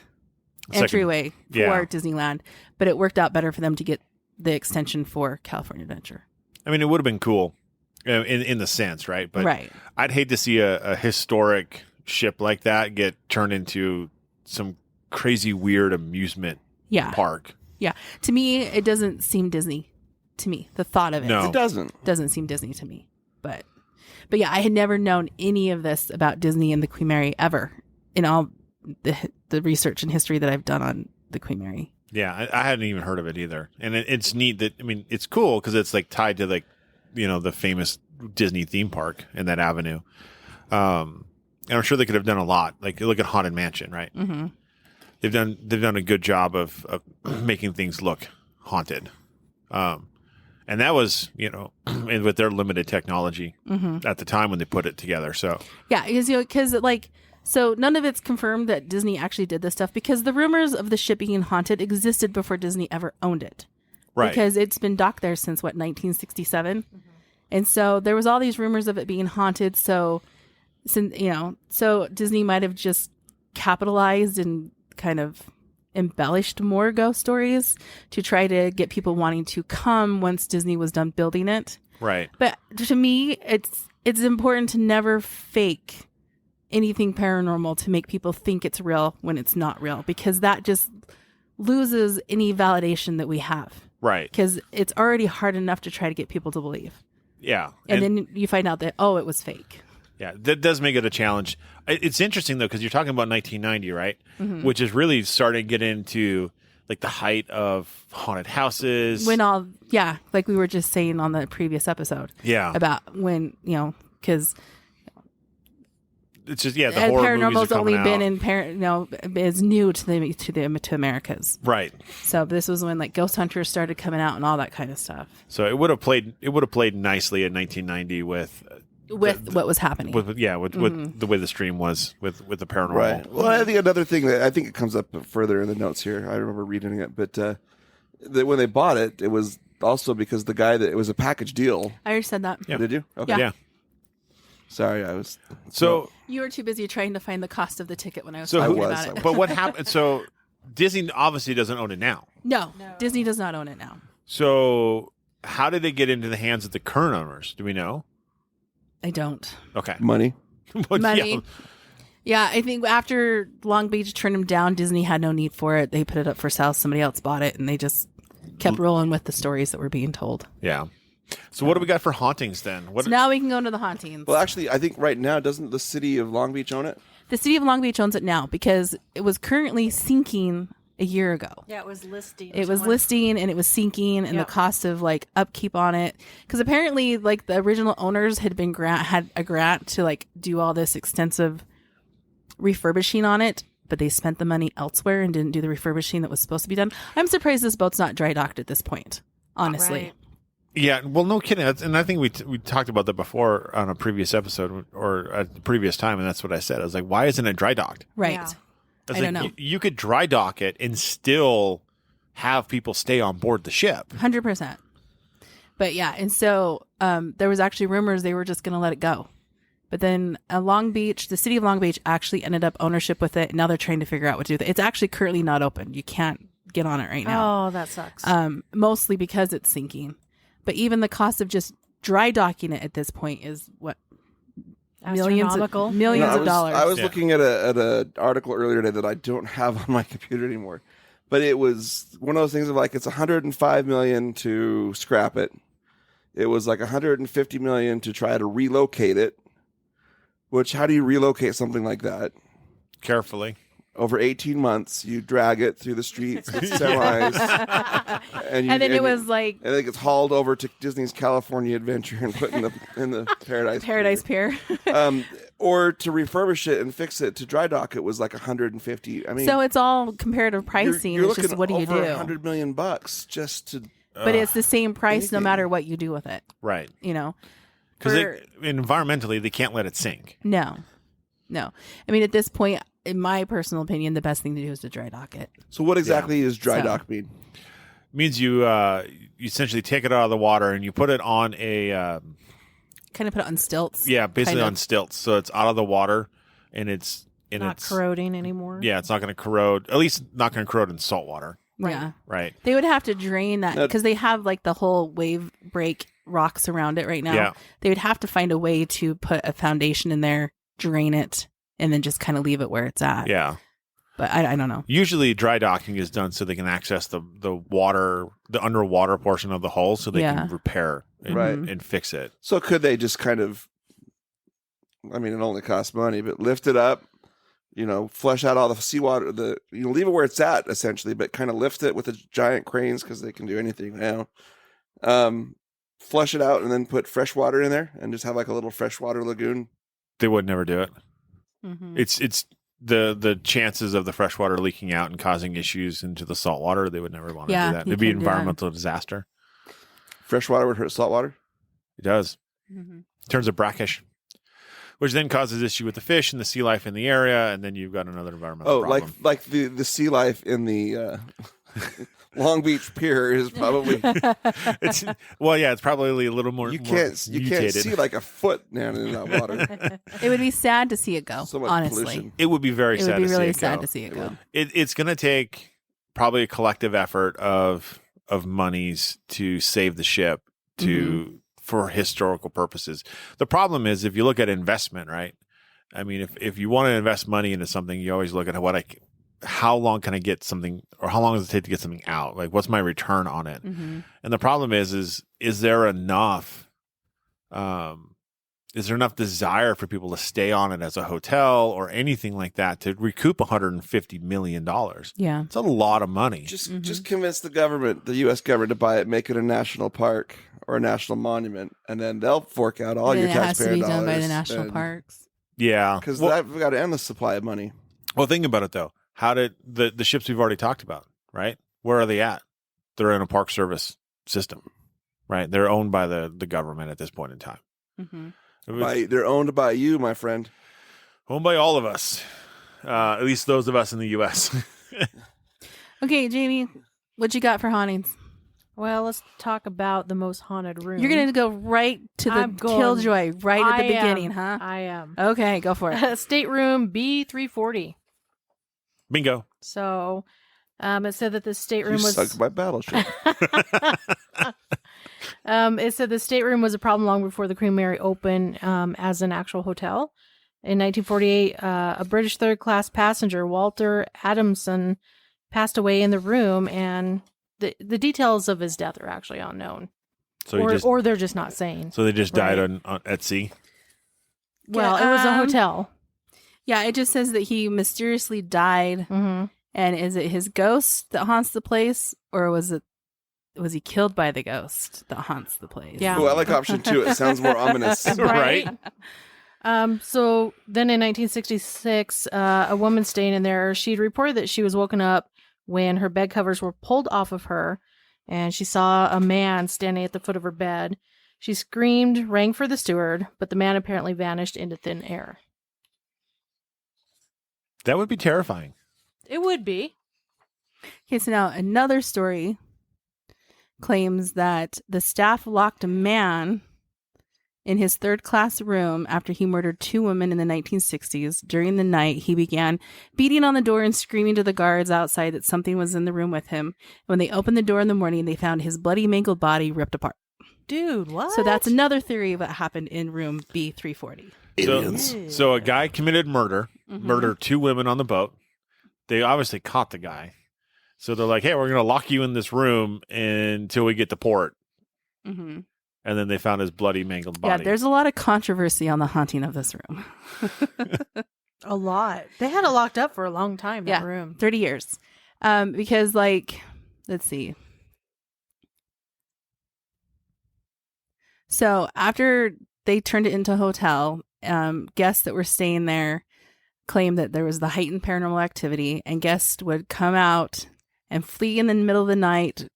entryway for yeah. Disneyland, but it worked out better for them to get the extension for California Adventure. I mean, it would have been cool in the sense, right? But Right. I'd hate to see a historic ship like that get turned into some crazy weird amusement Yeah. park. Yeah. To me, it doesn't seem Disney. To me, the thought of it No. It doesn't seem Disney to me. But yeah, I had never known any of this about Disney and the Queen Mary ever in all the research and history that I've done on the Queen Mary. Yeah, I hadn't even heard of it either. And it's neat that, I mean, it's cool because it's like tied to like, the famous Disney theme park in that avenue. And I'm sure they could have done a lot. Like, look at Haunted Mansion, right? Mm-hmm. They've done a good job of making things look haunted. And that was, and with their limited technology at the time when they put it together. So Yeah, because so none of it's confirmed that Disney actually did this stuff because the rumors of the ship being haunted existed before Disney ever owned it. right, Because it's been docked there since 1967, and so there was all these rumors of it being haunted. So Disney might have just capitalized and kind of embellished more ghost stories to try to get people wanting to come once Disney was done building it. right, But to me, it's important to never fake anything paranormal to make people think it's real when it's not real, because that just loses any validation that we have. right. Because it's already hard enough to try to get people to believe. Yeah, And then you find out that, it was fake. yeah, that does make it a challenge. It's interesting though because you're talking about 1990, right? Which is really starting to get into like the height of haunted houses. Like we were just saying on the previous episode. Yeah, About when, because it's just the horror movies paranormal's are only coming been out. is new to Americas. Right. So this was when like Ghost Hunters started coming out and all that kind of stuff So it would have played nicely in 1990 with what was happening. with the way the stream was with the paranormal. Right. Well, I think another thing that I think it comes up further in the notes here. I remember reading it, but that when they bought it, it was also because the guy that it was a package deal. I already said that. Yeah. Did you? Okay. Yeah. Sorry, I was. So You were too busy trying to find the cost of the ticket when I was So talking who- about it. but what happened? So Disney obviously doesn't own it now. No, Disney does not own it now. So how did it get into the hands of the current owners? Do we know? I don't. Okay. Money. But, Money. yeah. Yeah, I think after Long Beach turned them down, Disney had no need for it. They put it up for sale. Somebody else bought it, and they just kept rolling with the stories that were being told. Yeah. So what do we got for hauntings then? So now we can go into the hauntings. Well, actually, I think right now doesn't the city of Long Beach own it? The city of Long Beach owns it now because it was currently sinking a year ago. Yeah, it was listing. It was listing and it was sinking, and Yep. the cost of like upkeep on it, because apparently like the original owners had a grant to like do all this extensive refurbishing on it, but they spent the money elsewhere and didn't do the refurbishing that was supposed to be done. I'm surprised this boat's not dry docked at this point, honestly. Right. Yeah, well, no kidding. And I think we talked about that before on a previous episode or at the previous time, and that's what I said. I was like, why isn't it dry docked? Right. Yeah. I was I like, don't know. You could dry dock it and still have people stay on board the ship. 100%. But yeah, and so there was actually rumors they were just going to let it go. But then Long Beach, the city of Long Beach actually ended up ownership with it. And now they're trying to figure out what to do with it. It's actually currently not open. You can't get on it right now. Oh, that sucks. Mostly because it's sinking. But even the cost of just dry docking it at this point is what? Astronomical. Millions of dollars. I was Yeah. looking at an article earlier today that I don't have on my computer anymore, but it was one of those things of like it's 105 million to scrap it. It was like 150 million to try to relocate it. Which how do you relocate something like that? Carefully. Over 18 months, you drag it through the streets with semis, and and then it was like and it gets hauled over to Disney's California Adventure and put in the Paradise Paradise Pier. Or to refurbish it and fix it to dry dock, it was like 150. I mean, So it's all comparative pricing. You're It's just looking what do you over do? $100 million just to. But it's the same price no anything. matter what you do with it. Right. You know? Because For- environmentally, they can't let it sink. No. I mean, at this point, in my personal opinion, the best thing to do is to dry dock it. So what exactly is dry So- dock mean? Means you essentially take it out of the water and you put it on a Kind of put it on stilts. basically kind of. on stilts, so it's out of the water and it's Not corroding anymore. Yeah, it's not going to corrode. At least not going to corrode in salt water. Yeah. Right. They would have to drain that That- because they have like the whole wave break rocks around it right now. Yeah. They would have to find a way to put a foundation in there, drain it, and then just kind of leave it where it's at. Yeah. But I don't know. Usually dry docking is done so they can access the water, the underwater portion of the hull so they can repair and, Right. and fix it. So could they just kind of, I mean, it only costs money, but lift it up, flush out all the seawater, leave it where it's at essentially, but kind of lift it with the giant cranes because they can do anything now. Flush it out and then put fresh water in there and just have like a little freshwater lagoon. They would never do it. Mm-hmm. It's the chances of the freshwater leaking out and causing issues into the salt water. They would never want to do that. It'd be an environmental disaster. Freshwater would hurt saltwater? It does. Mm-hmm. Turns it brackish, which then causes issue with the fish and the sea life in the area, and then you've got another environmental problem. like the sea life in the Long Beach Pier is probably It's probably a little more. you can't see like a foot down in that water. It would be sad to see it go. So much honestly, pollution. It would be very it sad. would be really to see sad it go. to see it go. It's going to take probably a collective effort of monies to save the ship for historical purposes. The problem is if you look at investment, right? I mean, if you want to invest money into something, you always look at how long can I get something, or how long does it take to get something out? Like, what's my return on it? Mm-hmm. And the problem is there enough? Is there enough desire for people to stay on it as a hotel or anything like that to recoup $150 million? Yeah, it's a lot of money. Just convince the government, the U.S. government, to buy it, make it a national park or a national monument, and then they'll fork out all your taxpayer dollars. It has to be done by the national parks. Yeah, because we've got an endless supply of money. Well, think about it though. How did the ships we've already talked about, right? Where are they at? They're in a park service system, right? They're owned by the government at this point in time. Mm-hmm. They're owned by you, my friend. Owned by all of us, at least those of us in the U.S. Okay, Jamie, what you got for hauntings? Well, let's talk about the most haunted room. You're going to go right to the killjoy, right at the beginning, huh? I am. Okay, go for it. Stateroom B340. Bingo. So, it said that the stateroom was sunk by battleship. It said the stateroom was a problem long before the Queen Mary opened as an actual hotel. In 1948, a British third-class passenger, Walter Adamson, passed away in the room, and the details of his death are actually unknown, or they're just not saying. So they just died on at sea. Well, it was a hotel. Yeah, it just says that he mysteriously died. Mm-hmm. And is it his ghost that haunts the place, or was he killed by the ghost that haunts the place? Yeah. Oh, I like option 2. It sounds more ominous. Right? So then in 1966, a woman staying in there, she'd reported that she was woken up when her bed covers were pulled off of her, and she saw a man standing at the foot of her bed. She screamed, rang for the steward, but the man apparently vanished into thin air. That would be terrifying. It would be. Okay, so now another story claims that the staff locked a man in his third-class room after he murdered 2 women in the 1960s. During the night, he began beating on the door and screaming to the guards outside that something was in the room with him. When they opened the door in the morning, they found his bloody, mangled body ripped apart. Dude, what? So that's another theory of what happened in room B340. So a guy committed murder, murdered 2 women on the boat. They obviously caught the guy. So they're like, hey, we're going to lock you in this room until we get to port. Mm-hmm. And then they found his bloody, mangled body. Yeah, there's a lot of controversy on the haunting of this room. A lot. They had it locked up for a long time, that room. 30 years. Because, let's see. So after they turned it into a hotel, guests that were staying there claimed that there was the heightened paranormal activity, and guests would come out and flee in the middle of the night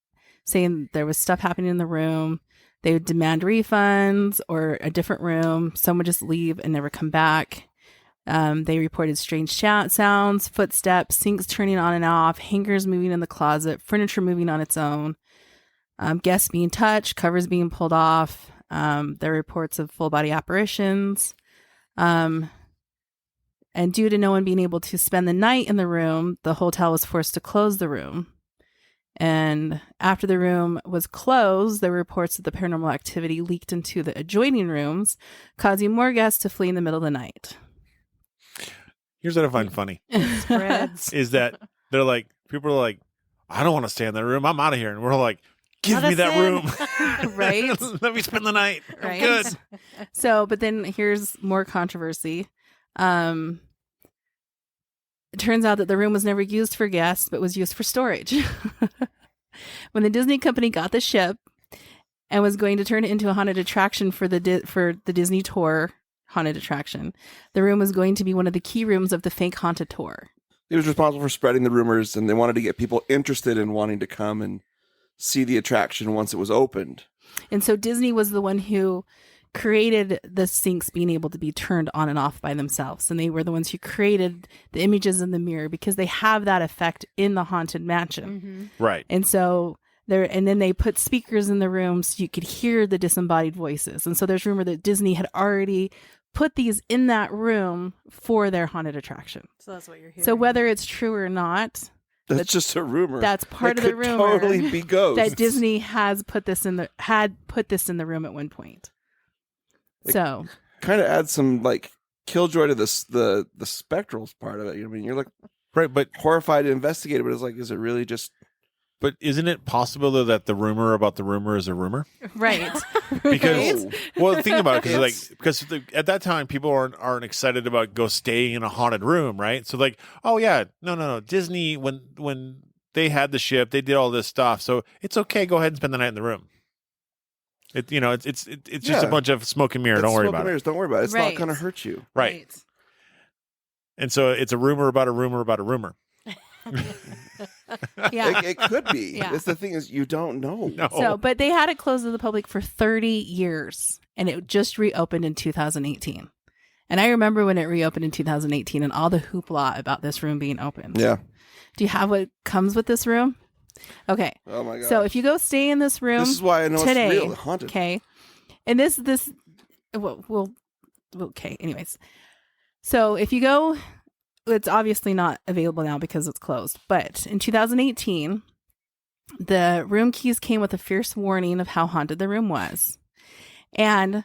saying there was stuff happening in the room. They would demand refunds or a different room. Some would just leave and never come back. They reported strange sounds, footsteps, sinks turning on and off, hangers moving in the closet, furniture moving on its own, guests being touched, covers being pulled off. There are reports of full body apparitions. And due to no one being able to spend the night in the room, the hotel was forced to close the room. And after the room was closed, there were reports that the paranormal activity leaked into the adjoining rooms, causing more guests to flee in the middle of the night. Here's what I find funny Spreads. is that they're like, people are like, I don't want to stay in that room. I'm out of here. And we're like, give Let me us that in. room. Right? Let me spend the night. I'm Right? good. So, but then here's more controversy. It turns out that the room was never used for guests, but was used for storage. When the Disney company got the ship and was going to turn it into a haunted attraction for the Disney tour haunted attraction, the room was going to be one of the key rooms of the fake haunted tour. He was responsible for spreading the rumors, and they wanted to get people interested in wanting to come and see the attraction once it was opened. And so Disney was the one who created the sinks being able to be turned on and off by themselves. And they were the ones who created the images in the mirror because they have that effect in the Haunted Mansion. Right. And so and then they put speakers in the room so you could hear the disembodied voices. And so there's rumor that Disney had already put these in that room for their haunted attraction. So that's what you're hearing. So whether it's true or not, That's just a rumor. that's part It of the could rumor totally be ghosts. that Disney has put this in the room at one point. Like- So kind of adds some like killjoy to this the spectrals part of it. I mean, you're like Right. But horrified to investigate it, but it's like, is it really just? isn't it possible though that the rumor about the rumor is a rumor? right. Because No. well, think about it, It's- because at that time people aren't excited about go staying in a haunted room, right? So like, oh yeah, no, Disney when they had the ship, they did all this stuff, so it's okay. Go ahead and spend the night in the room. It's just Yeah. a bunch of smoke and mirror. It's Don't worry smoke and about it. mirrors. Don't worry about it. It's Right. not going to hurt you. Right. And so it's a rumor about a rumor about a rumor. Yeah. It could be. Yeah. It's the thing is, you don't know. No. So, but they had it closed to the public for 30 years and it just reopened in 2018. And I remember when it reopened in 2018 and all the hoopla about this room being opened. Yeah. Do you have what comes with this room? Okay. Oh my god. So if you go stay in this room this is why I know today, it's real. Haunted. okay. And this, we'll okay. Anyways. So if you go, it's obviously not available now because it's closed. But in 2018, the room keys came with a fierce warning of how haunted the room was. And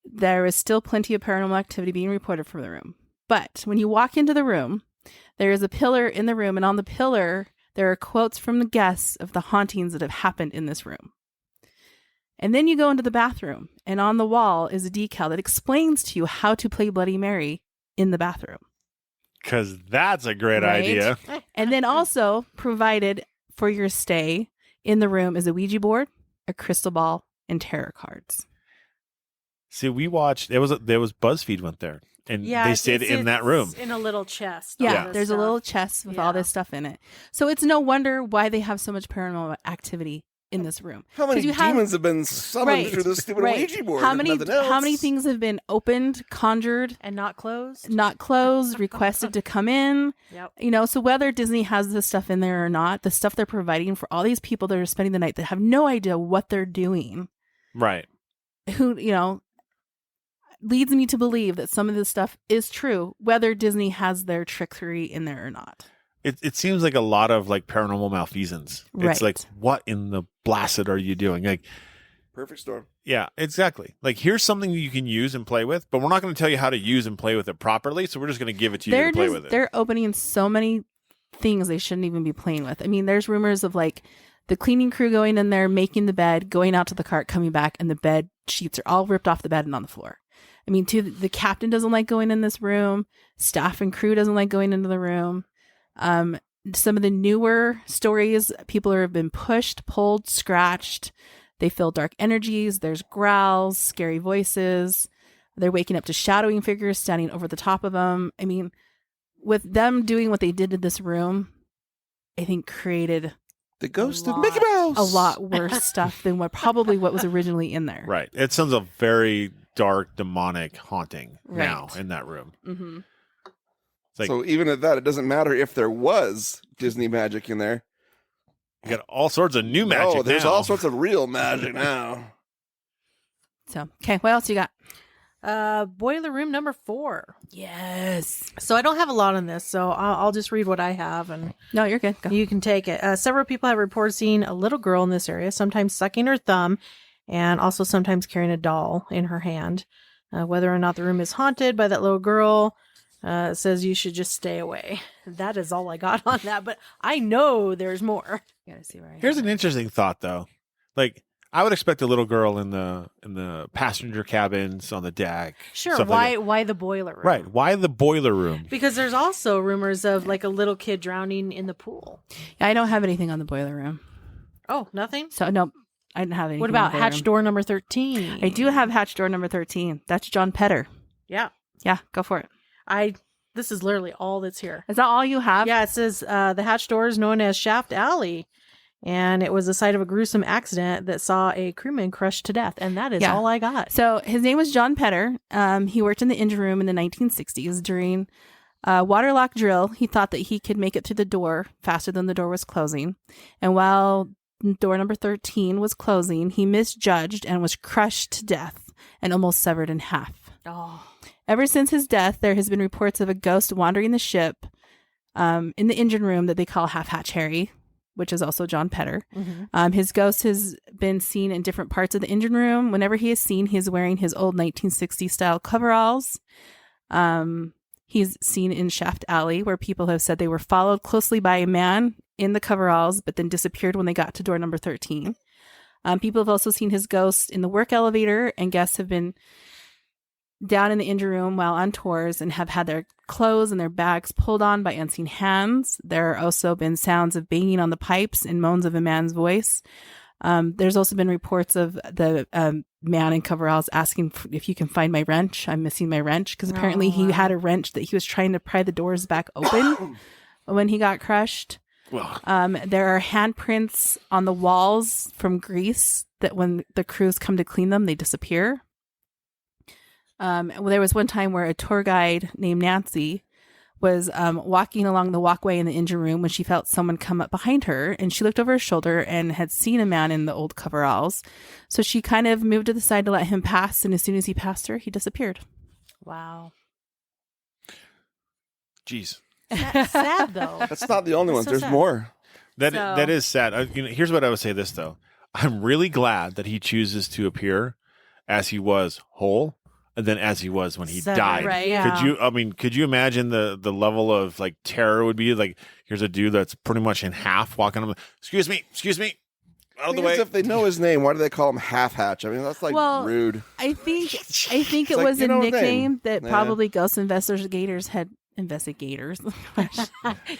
there is still plenty of paranormal activity being reported from the room. But when you walk into the room, there is a pillar in the room. And on the pillar, there are quotes from the guests of the hauntings that have happened in this room. And then you go into the bathroom. And on the wall is a decal that explains to you how to play Bloody Mary in the bathroom. Because that's a great Right? idea. And then also provided for your stay in the room is a Ouija board, a crystal ball, and tarot cards. See, we watched. There was BuzzFeed went there, and they stayed in that room. in a little chest. Yeah, all this there's a stuff. little chest with all Yeah. this stuff in it. So it's no wonder why they have so much paranormal activity in this room. How many 'Cause you have- demons have been summoned Right, through this stupid right. Ouija board? How if many nothing else? how many things have been opened, conjured, and not closed. not closed, requested to come in? Yep. You know, so whether Disney has this stuff in there or not, the stuff they're providing for all these people that are spending the night that have no idea what they're doing, Right. who, you know, leads me to believe that some of this stuff is true, whether Disney has their trickery in there or not. It seems like a lot of like paranormal malfeasance. Right. It's like, what in the blasted are you doing? Like, Perfect storm. yeah, exactly. Like, here's something you can use and play with, but we're not going to tell you how to use and play with it properly. So we're just going to give it to you to play with it. They're opening so many things they shouldn't even be playing with. I mean, there's rumors of like the cleaning crew going in there, making the bed, going out to the cart, coming back, and the bed sheets are all ripped off the bed and on the floor. I mean, too, the captain doesn't like going in this room. Staff and crew doesn't like going into the room. Some of the newer stories, people have been pushed, pulled, scratched. They feel dark energies. There's growls, scary voices. They're waking up to shadowing figures standing over the top of them. I mean, with them doing what they did to this room, I think created The ghost of lot. Mickey Mouse. a lot worse stuff than what was originally in there. Right. It sounds a very dark, demonic haunting now Right. in that room. Mm-hmm. It's like, So even at that, it doesn't matter if there was Disney magic in there. you got all sorts of new magic No, there's now. all sorts of real magic now. So, okay, what else you got? Boiler room number 4. Yes. So I don't have a lot on this, so I'll just read what I have, and No, you're good. Go. you can take it. Several people have reported seeing a little girl in this area, sometimes sucking her thumb, and also sometimes carrying a doll in her hand. Whether or not the room is haunted by that little girl, It says you should just stay away. That is all I got on that, but I know there's more. Gotta see where I Here's have an it. interesting thought, though. Like, I would expect a little girl in the passenger cabins on the deck. Sure, stuff like that. why the boiler room? Right. Why the boiler room? Because there's also rumors of like a little kid drowning in the pool. Yeah, I don't have anything on the boiler room. Oh, nothing? So no, I didn't have anything. What on the about boiler hatch room. door number 13? I do have hatch door number 13. That's John Petter. Yeah. Yeah, go for it. This is literally all that's here. Is that all you have? Yeah, it says the hatch door is known as Shaft Alley. And it was the site of a gruesome accident that saw a crewman crushed to death. And that is Yeah. all I got. So his name was John Petter. He worked in the engine room in the 1960s during a waterlock drill. He thought that he could make it through the door faster than the door was closing. And while door number 13 was closing, he misjudged and was crushed to death and almost severed in half. Oh. Ever since his death, there has been reports of a ghost wandering the ship in the engine room that they call Half Hatch Harry, which is also John Petter. Mm-hmm. His ghost has been seen in different parts of the engine room. Whenever he is seen, he's wearing his old 1960s style coveralls. He's seen in Shaft Alley, where people have said they were followed closely by a man in the coveralls, but then disappeared when they got to door number 13. People have also seen his ghost in the work elevator, and guests have been down in the engine room while on tours and have had their clothes and their bags pulled on by unseen hands. There have also been sounds of banging on the pipes and moans of a man's voice. There's also been reports of the man in coveralls asking if you can find my wrench. I'm missing my wrench, because apparently he had a wrench that he was trying to pry the doors back open when he got crushed. Well, There are handprints on the walls from Greece that when the crews come to clean them, they disappear. There was one time where a tour guide named Nancy was walking along the walkway in the engine room when she felt someone come up behind her, and she looked over her shoulder and had seen a man in the old coveralls. So she kind of moved to the side to let him pass, and as soon as he passed her, he disappeared. Wow. jeez. Sad, though. That's not the only one. So There's sad. more. That is sad. Here's what I would say this, though. I'm really glad that he chooses to appear as he was whole, and then as he was when he Severed, died. right, yeah. Could you imagine the level of like terror would be like, here's a dude that's pretty much in half walking on, excuse me, out of the Thing is, way. if they know his name, why do they call him Half Hatch? I mean, that's like rude. I think it like, was you a know his nickname name. that Yeah. probably ghost investigators had investigators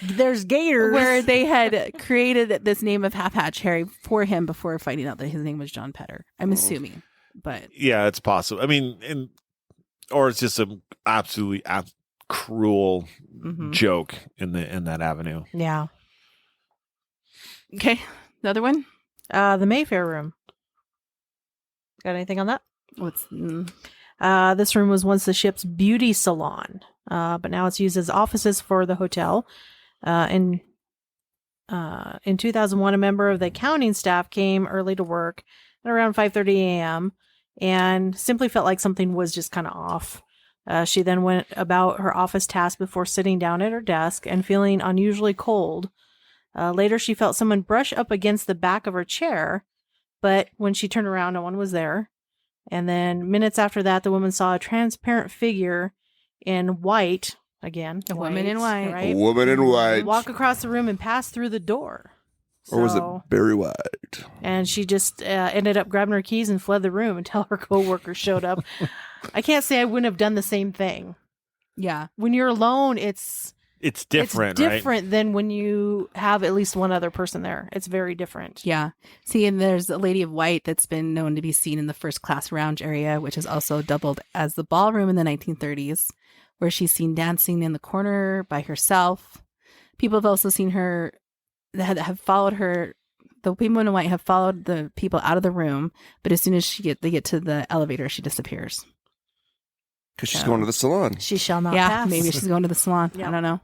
There's gators. where they had created this name of Half Hatch Harry for him before finding out that his name was John Petter. I'm assuming, but Yeah, it's possible. I mean, or it's just some absolutely cruel mhm. joke in that avenue. Yeah. Okay, another one. The Mayfair room. Got anything on that? What's This room was once the ship's beauty salon, but now it's used as offices for the hotel. In 2001, a member of the accounting staff came early to work at around 5:30 a.m. and simply felt like something was just kind of off. She then went about her office task before sitting down at her desk and feeling unusually cold. Later, she felt someone brush up against the back of her chair, but when she turned around, no one was there. And then minutes after that, the woman saw a transparent figure in white, again, A woman in white. right? Woman in white. Walk across the room and pass through the door. Or was it So- Barry White? And she just ended up grabbing her keys and fled the room until her coworker showed up. I can't say I wouldn't have done the same thing. Yeah. When you're alone, it's Different, it's right? different than when you have at least one other person there. It's very different. Yeah. See, and there's a lady of white that's been known to be seen in the first class lounge area, which is also doubled as the ballroom in the 1930s, where she's seen dancing in the corner by herself. People have also seen her that have followed her. The people in white have followed the people out of the room, but as soon as they get to the elevator, she disappears. Because she's going to the salon. She shall not yeah, pass. maybe she's going to the salon. Yep. I don't know.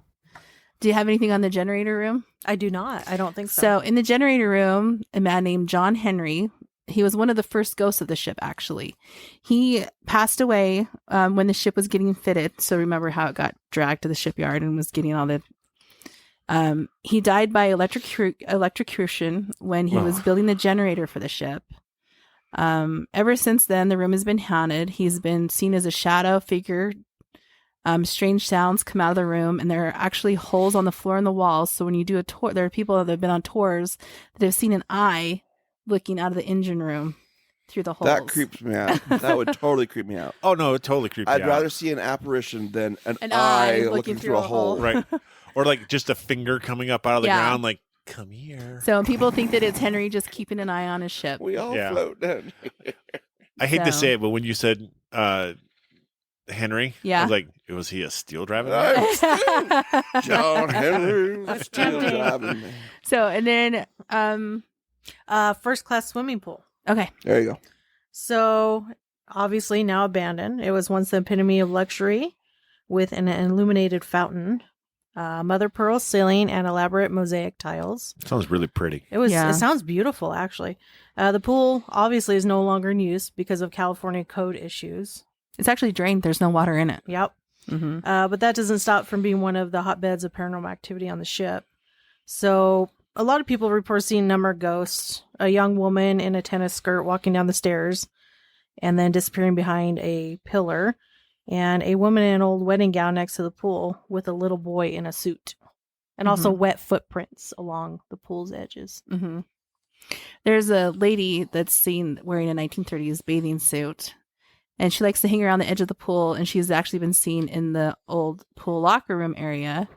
Do you have anything on the generator room? I do not. I don't think so. So in the generator room, a man named John Henry, he was one of the first ghosts of the ship, actually. He passed away when the ship was getting fitted. So remember how it got dragged to the shipyard and was getting all the... he died by electrocution when he was building the generator for the ship. Ever since then, the room has been haunted. He's been seen as a shadow figure Strange sounds come out of the room, and there are actually holes on the floor and the walls. So when you do a tour, there are people that have been on tours that have seen an eye looking out of the engine room through the holes. That creeps me out. That would totally creep me out. Oh no, it totally creeped me I'd out. rather see an apparition than an eye eye looking looking through through a a hole. hole. Right. Or like just a finger coming up out of the Yeah. ground, like, come here. So people think that it's Henry just keeping an eye on his ship. We all Yeah. float down. I hate to So- say it, but when you said Henry, Yeah. I was like, was he a steel driving? John Henry was still tempting. driving me. So, and then, First class swimming pool. okay. There you go. So obviously now abandoned. It was once the epitome of luxury with an illuminated fountain, mother pearl ceiling, and elaborate mosaic tiles. Sounds really pretty. Yeah. It sounds beautiful, actually. The pool obviously is no longer in use because of California code issues. It's actually drained. There's no water in it. Yep. Mm-hmm. But that doesn't stop from being one of the hotbeds of paranormal activity on the ship. So a lot of people report seeing a number of ghosts, a young woman in a tennis skirt walking down the stairs and then disappearing behind a pillar, and a woman in an old wedding gown next to the pool with a little boy in a suit, and also wet footprints along the pool's edges. Mm-hmm. There's a lady that's seen wearing a 1930s bathing suit, and she likes to hang around the edge of the pool, and she's actually been seen in the old pool locker room area.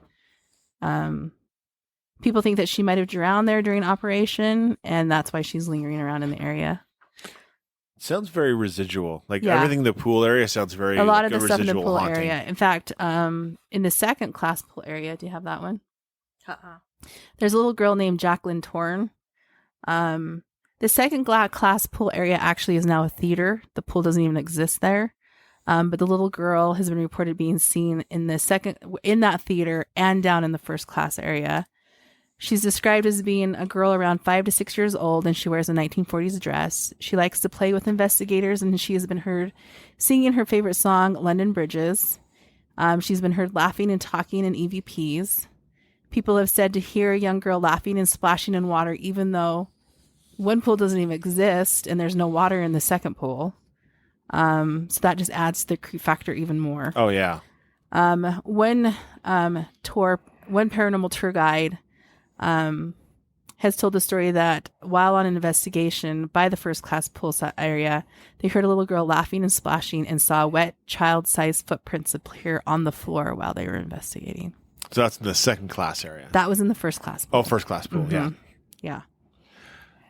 People think that she might have drowned there during operation, and that's why she's lingering around in the area. Sounds very residual. Like Yeah. everything in the pool area sounds very A lot like of the stuff in the residual pool haunting. area. In fact, in the second class pool area, do you have that one? Uh-uh. There's a little girl named Jacqueline Torn. The second class pool area actually is now a theater. The pool doesn't even exist there. But the little girl has been reported being seen in that theater and down in the first class area. She's described as being a girl around 5 to 6 years old, and she wears a 1940s dress. She likes to play with investigators, and she has been heard singing her favorite song, London Bridges. She's been heard laughing and talking in EVPs. People have said to hear a young girl laughing and splashing in water, even though one pool doesn't even exist and there's no water in the second pool. So that just adds to the creep factor even more. Oh yeah. One paranormal tour guide has told the story that while on an investigation by the first class pool area, they heard a little girl laughing and splashing and saw wet child-sized footprints appear on the floor while they were investigating. So that's in the second class area. That was in the first class pool. Oh, first class pool. Yeah. Yeah.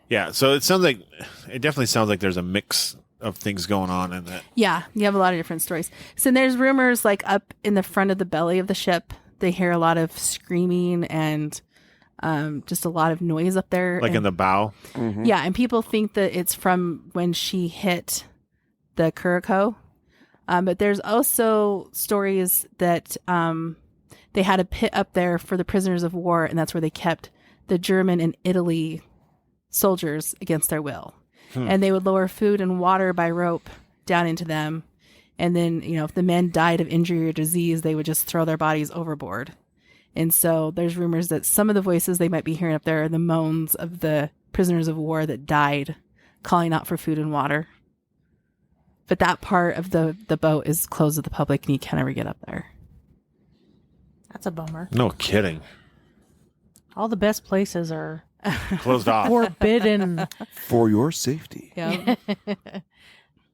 Yeah. So it definitely sounds like there's a mix of things going on in that. Yeah, you have a lot of different stories. So there's rumors like up in the front of the belly of the ship, they hear a lot of screaming and just a lot of noise up there. Like in the bow. Mm-hmm. Yeah, and people think that it's from when she hit the Curacao. But there's also stories that they had a pit up there for the prisoners of war, and that's where they kept the German and Italy soldiers against their will. And they would lower food and water by rope down into them. And then, if the men died of injury or disease, they would just throw their bodies overboard. And so there's rumors that some of the voices they might be hearing up there are the moans of the prisoners of war that died, calling out for food and water. But that part of the boat is closed to the public, and you can't ever get up there. That's a bummer. No kidding. All the best places are Closed off. forbidden. For your safety. Yeah.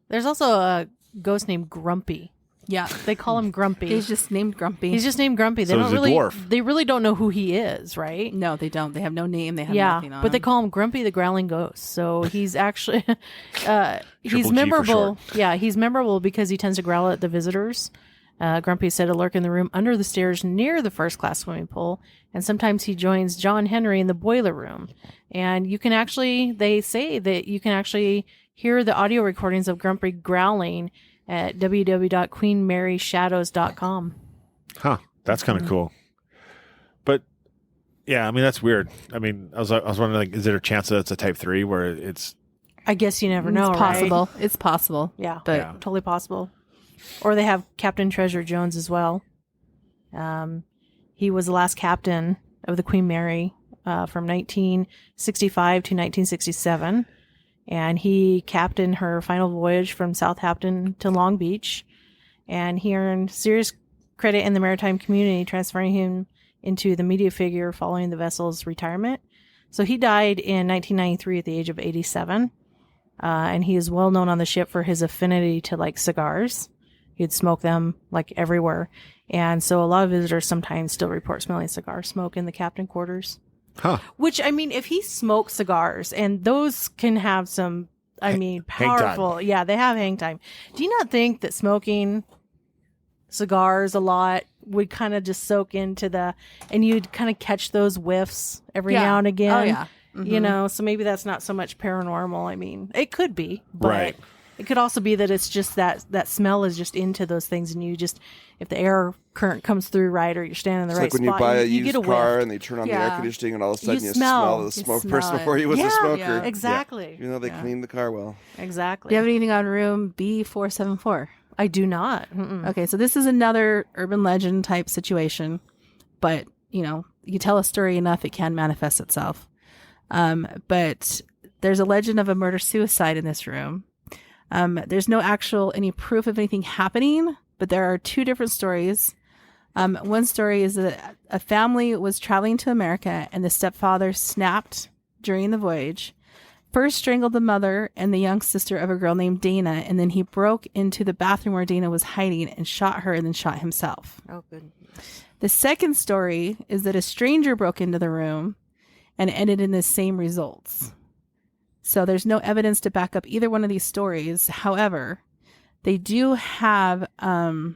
There's also a ghost named Grumpy. Yeah. They call him Grumpy. He's just named Grumpy. He's just named Grumpy. They So don't he's a really. dwarf. They really don't know who he is, right? No, they don't. They have no name. They have Yeah, nothing on but they him. call him Grumpy the Growling Ghost. So he's actually he's G for memorable. short. Yeah, he's memorable because he tends to growl at the visitors. Grumpy is said to lurk in the room under the stairs near the first class swimming pool, and sometimes he joins John Henry in the boiler room. And you can actually, they say that you can actually hear the audio recordings of Grumpy growling at www.queenmaryshadows.com. Huh. That's kind of cool. But yeah, I mean that's weird. I mean, I was wondering, like, is there a chance that it's a type 3 where it's I guess you never know. It's right? possible. It's possible. Yeah, But Yeah. totally possible. Or they have Captain Treasure Jones as well. He was the last captain of the Queen Mary from 1965 to 1967. And he captained her final voyage from Southampton to Long Beach. And he earned serious credit in the maritime community, transferring him into the media figure following the vessel's retirement. So he died in 1993 at the age of 87. And he is well known on the ship for his affinity to like cigars. He'd smoke them like everywhere. And so a lot of visitors sometimes still report smelling cigar smoke in the captain quarters. Huh. Which, I mean, if he smoked cigars, and those can have some, I mean, hang time. powerful. Yeah, they have hang time. Do you not think that smoking cigars a lot would kind of just soak into and you'd kind of catch those whiffs every now and again? Oh, yeah. You know, so maybe that's not so much paranormal. I mean, it could be, but Right. it could also be that it's just that smell is just into those things, and you just, if the air current comes through right, or you're standing in the It's right like when spot, you buy a you used get a car whiff. and they turn on the Yeah. air conditioning and all of a sudden You you smell- smell the you smoke smell person it. before he was Yeah. a smoker. Yeah. Exactly. Even though they Yeah. cleaned the car well. Exactly. Do you have anything on room B474? I do not. Mm-mm. Okay, so this is another urban legend type situation, but you tell a story enough, it can manifest itself. But there's a legend of a murder-suicide in this room. There's no any proof of anything happening, but there are two different stories. One story is that a family was traveling to America and the stepfather snapped during the voyage, first strangled the mother and the young sister of a girl named Dana, and then he broke into the bathroom where Dana was hiding and shot her and then shot himself. Oh, good. The second story is that a stranger broke into the room and ended in the same results. So there's no evidence to back up either one of these stories. However, they do have, so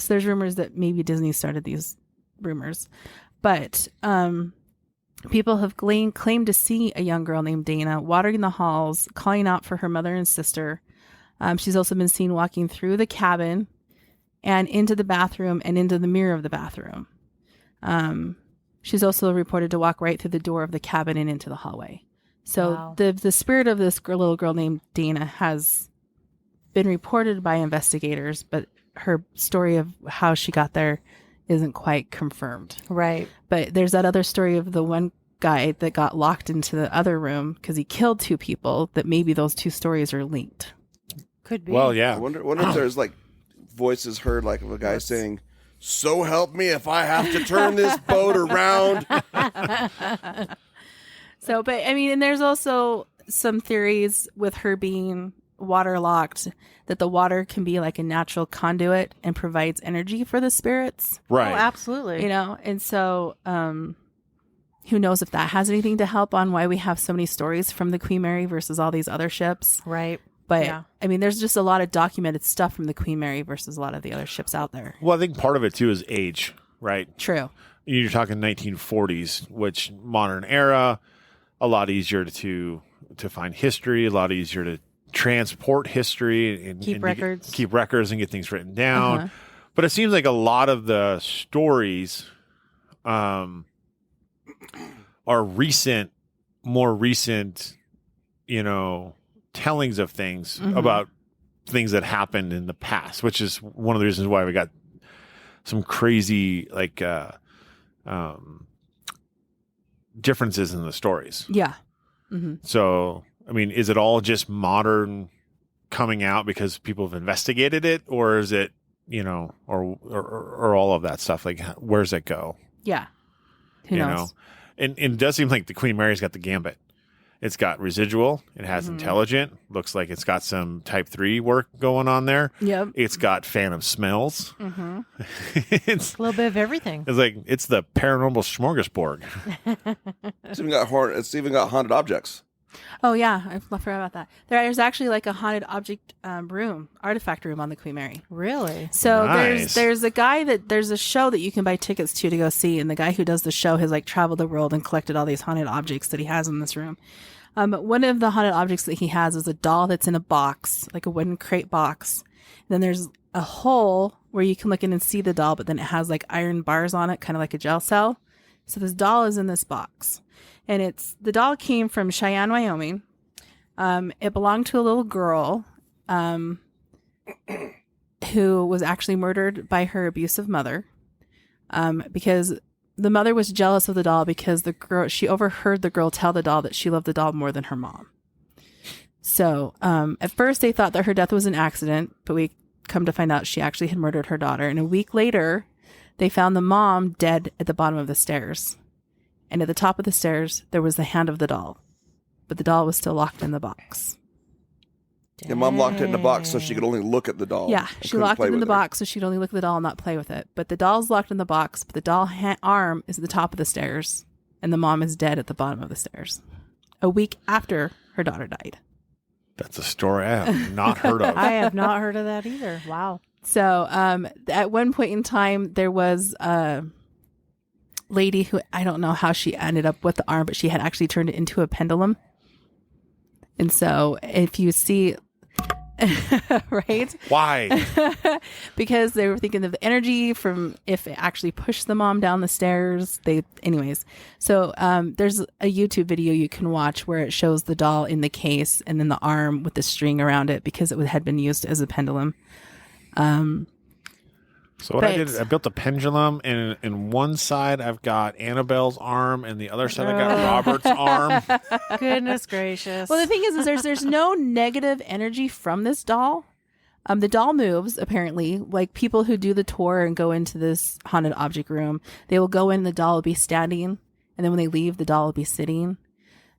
there's rumors that maybe Disney started these rumors, but people have claimed to see a young girl named Dana watering the halls, calling out for her mother and sister. She's also been seen walking through the cabin and into the bathroom and into the mirror of the bathroom. She's also reported to walk right through the door of the cabin and into the hallway. So Wow. the spirit of this little girl named Dana has been reported by investigators, but her story of how she got there isn't quite confirmed. Right. But there's that other story of the one guy that got locked into the other room because he killed two people, that maybe those two stories are linked. Could be. Well, I yeah. wonder if there's like voices heard like of a guy saying, "So help me if I have to turn this boat around." So, but I mean, and there's also some theories with her being waterlocked that the water can be like a natural conduit and provides energy for the spirits, Oh, Right. absolutely. and so who knows if that has anything to help on why we have so many stories from the Queen Mary versus all these other ships. Right. But Yeah. I mean, there's just a lot of documented stuff from the Queen Mary versus a lot of the other ships out there. Well, I think part of it too is age, right? True. You're talking 1940s, which modern era, a lot easier to find history, a lot easier to transport history and Keep and records. keep records and get things written down. Uh-huh. But it seems like a lot of the stories are more recent, tellings of things Mhm. about things that happened in the past, which is one of the reasons why we got some crazy differences in the stories. Yeah. Mm-hmm. So, I mean, is it all just modern coming out because people have investigated it, or is it, or all of that stuff? Like, where's it go? Yeah. Who knows? And it does seem like the Queen Mary's got the gambit. It's got residual. It has Mhm. intelligent. Looks like it's got some type 3 work going on there. Yep. It's got phantom smells. Mm-hmm. it's A little bit of everything. it's the paranormal smorgasbord. It's even got haunted objects. Oh yeah, I forgot about that. There's actually like a haunted object artifact room on the Queen Mary. Really? So Nice. there's a show that you can buy tickets to go see, and the guy who does the show has like traveled the world and collected all these haunted objects that he has in this room. One of the haunted objects that he has is a doll that's in a box, like a wooden crate box. And then there's a hole where you can look in and see the doll, but then it has like iron bars on it, kind of like a jail cell. So this doll is in this box. And the doll came from Cheyenne, Wyoming. It belonged to a little girl who was actually murdered by her abusive mother because the mother was jealous of the doll because she overheard the girl tell the doll that she loved the doll more than her mom. So at first they thought that her death was an accident, but come to find out she actually had murdered her daughter. And a week later, they found the mom dead at the bottom of the stairs. And at the top of the stairs, there was the hand of the doll. But the doll was still locked in the box. Yeah, Mom locked it in the box so she could only look at the doll. Yeah, and she couldn't locked play it in with the her. box so she'd only look at the doll and not play with it. But the doll's locked in the box, but the doll arm is at the top of the stairs. And the mom is dead at the bottom of the stairs. A week after her daughter died. That's a story I have not heard of. I have not heard of that either. Wow. So at one point in time, there was a lady who, I don't know how she ended up with the arm, but she had actually turned it into a pendulum. And so if you see, right? Why? Because they were thinking of the energy from if it actually pushed the mom down the stairs. Anyways. So there's a YouTube video you can watch where it shows the doll in the case and then the arm with the string around it because it had been used as a pendulum. So what I did, I built a pendulum, and in one side I've got Annabelle's arm, and the other side I got Robert's arm. Goodness gracious. Well, the thing is there's no negative energy from this doll. The doll moves, apparently. Like people who do the tour and go into this haunted object room, they will go in, the doll will be standing, and then when they leave, the doll will be sitting.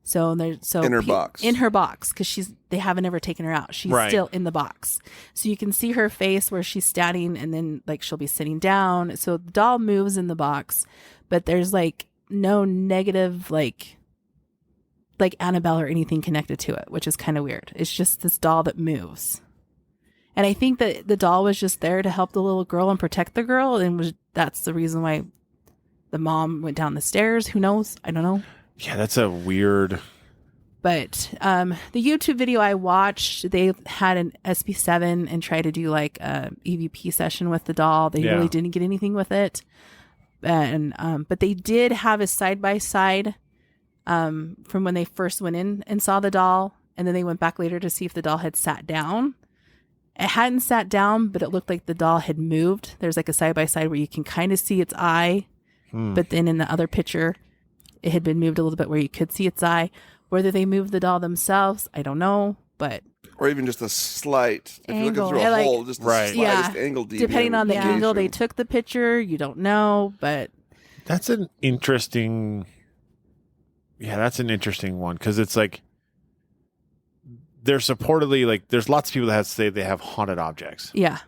So In her box. In her box, because they haven't ever taken her out. She's Right. still in the box. So you can see her face where she's standing, and then like she'll be sitting down. So the doll moves in the box, but there's like no negative like Annabelle or anything connected to it, which is kind of weird. It's just this doll that moves. And I think that the doll was just there to help the little girl and protect the girl, and that's the reason why the mom went down the stairs. Who knows? I don't know. Yeah, that's a weird. But the YouTube video I watched, they had an SB7 and tried to do like a EVP session with the doll. They really didn't get anything with it. And but they did have a side-by-side from when they first went in and saw the doll. And then they went back later to see if the doll had sat down. It hadn't sat down, but it looked like the doll had moved. There's like a side-by-side where you can kind of see its eye. But then in the other picture, it had been moved a little bit where you could see its eye. Whether they moved the doll themselves, I don't know. But Or even just a slight, if you're Angle. looking through Yeah, a like- hole, just the Right. slightest angle deviation. depending on the angle they took the picture, you don't know. But That's an interesting. Yeah, that's an interesting one because it's like there's supportedly like there's lots of people that have to say they have haunted objects, yeah,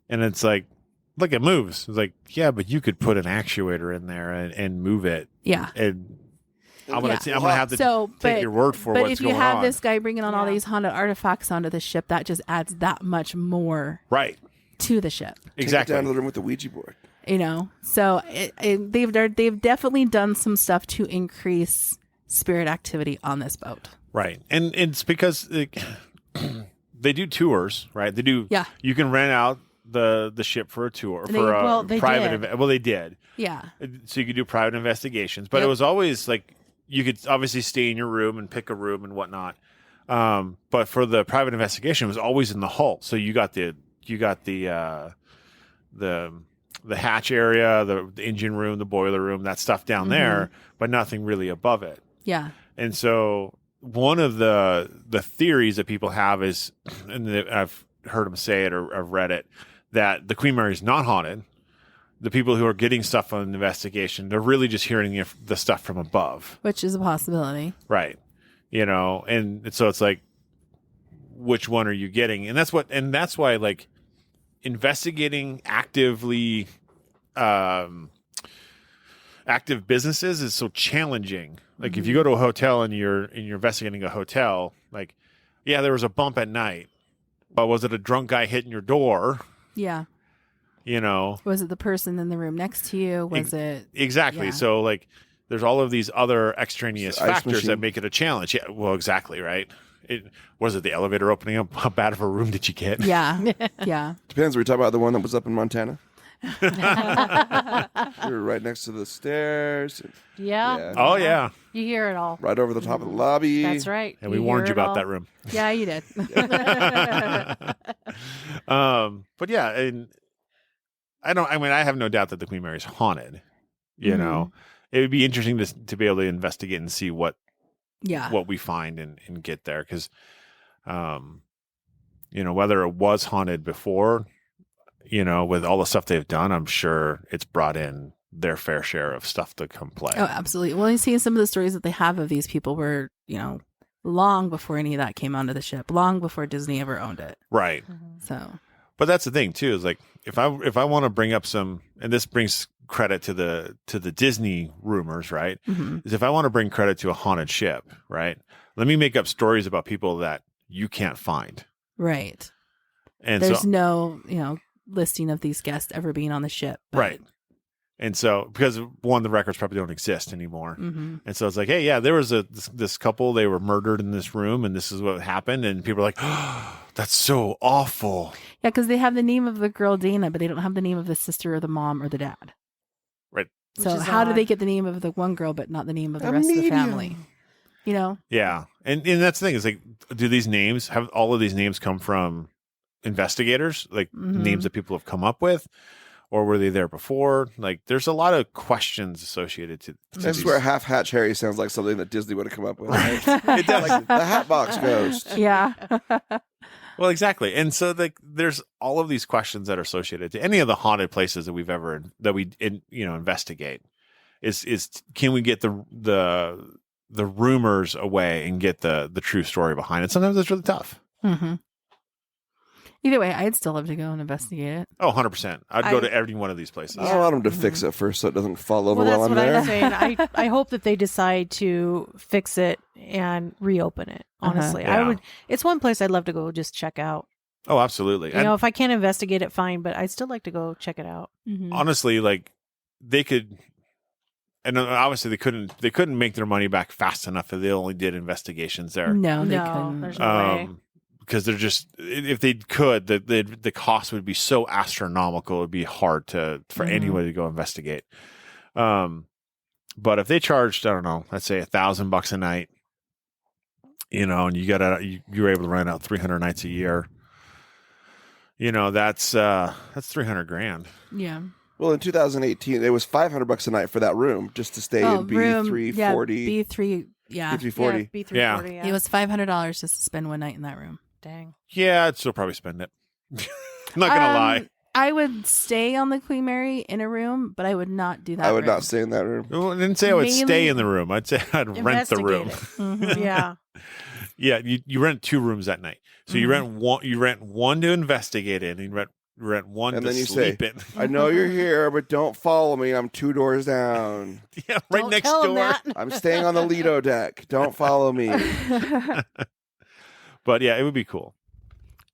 and it's like, look, it moves. It's like, yeah, but you could put an actuator in there and move it, yeah. and I'm gonna Yeah. I'm gonna have to So, take but- your word for But what's if you going have on. this guy bringing on all Yeah. these haunted artifacts onto the ship, that just adds that much more Right, to the ship. Take it exactly. down to the room with the Ouija board. You know, so they've definitely done some stuff to increase spirit activity on this boat. Right. And it's because like, they do tours, right? They do. Yeah. You can rent out the ship for a tour They- for a well, they private. did. Well, they did. Yeah, So you could do private investigations, but Yep. it was always like you could obviously stay in your room and pick a room and whatnot. But for the private investigation, it was always in the hull. So you got the hatch area, the engine room, the boiler room, that stuff down there, but nothing really above it. yeah, And so one of the theories that people have is, and I've heard them say it or I've read it, that the Queen Mary is not haunted. The people who are getting stuff on the investigation, they're really just hearing the stuff from above. which is a possibility. Right. You know, and so it's like, which one are you getting? And that's why like investigating actively, active businesses is so challenging. Like if you go to a hotel and you're investigating a hotel, like, yeah, there was a bump at night, but was it a drunk guy hitting your door? Yeah, You know, was it the person in the room next to you? Was it? exactly. Yeah. So like, there's all of these other extraneous Ice factors that machine. make it a challenge. Yeah, well, exactly, right. Was it the elevator opening up? How bad of a room did you get? Yeah, yeah. Depends. Are we talking about the one that was up in Montana? We were right next to the stairs. Yeah. Oh yeah, You hear it all. Right over the top of the lobby. That's right. and we warned you about that room. Yeah, you did. But yeah, and I have no doubt that the Queen Mary is haunted. You Mhm. know, it would be interesting to be able to investigate and see what Yeah. we find and get there because whether it was haunted before, with all the stuff they've done, I'm sure it's brought in their fair share of stuff to come play. Oh, absolutely. Well, you see some of the stories that they have of these people were, long before any of that came onto the ship, long before Disney ever owned it. Right. So, but that's the thing too, is like, if I want to bring up some, and this brings credit to the Disney rumors, right? mhm. Is if I want to bring credit to a haunted ship, right? Let me make up stories about people that you can't find. Right. And There's so, no, listing of these guests ever being on the ship. But, right. And so, because one, the records probably don't exist anymore. mhm. And so it's like, hey, yeah, there was this couple, they were murdered in this room and this is what happened. And people are like, oh, that's so awful. Yeah, because they have the name of the girl Dana, but they don't have the name of the sister or the mom or the dad. Right. So Which is how do odd. they get the name of the one girl, but not the name of the rest of the family? Yeah. And that's the thing is like, do these names have all of these names come from investigators, like Mhm. names that people have come up with, or were they there before? Like, there's a lot of questions associated to I these. swear, Half Hatch Harry sounds like something that Disney would have come up with. It does. Like the Hatbox Ghost. Yeah. Well, exactly. And so like, there's all of these questions that are associated to any of the haunted places that we investigate. Is can we get the rumors away and get the true story behind it? Sometimes it's really tough. hmm Either way, I'd still love to go and investigate it. Oh, 100%. I'd go to every one of these places. I want them to fix it first so it doesn't fall over Well, while that's I'm what there. I'm saying. I hope that they decide to fix it and reopen it. Honestly, Yeah. I would. It's one place I'd love to go just check out. Oh, absolutely. You know, if I can't investigate it, fine. But I'd still like to go check it out. Mhm. Honestly, like they could, and obviously they couldn't make their money back fast enough if they only did investigations there. No, they No, couldn't. there's no way. Because they're just, if they could, the cost would be so astronomical. It would be hard for Mhm. anybody to go investigate. But if they charged, I don't know, let's say $1,000 a night, and you're able to rent out 300 nights a year, that's $300,000. Yeah. Well, in 2018, it was $500 a night for that room just to stay in B340. B3, yeah. B340. B340. Yeah. Yeah. It was $500 just to spend one night in that room. Dang. Yeah, I'd still probably spend it. Not gonna lie. I would stay on the Queen Mary in a room, but I would not do that. I would room. not stay in that room. I didn't say I would Mainly- stay in the room. I'd say I'd rent the room. Investigate Mhm. Yeah. Yeah, you rent 2 rooms that night. So you rent one to investigate in, and you rent one And to then you sleep in. I know you're here, but don't follow me. I'm 2 doors down. Yeah, right Don't next tell 'em door. that. I'm staying on the Lido deck. Don't follow me. But yeah, it would be cool.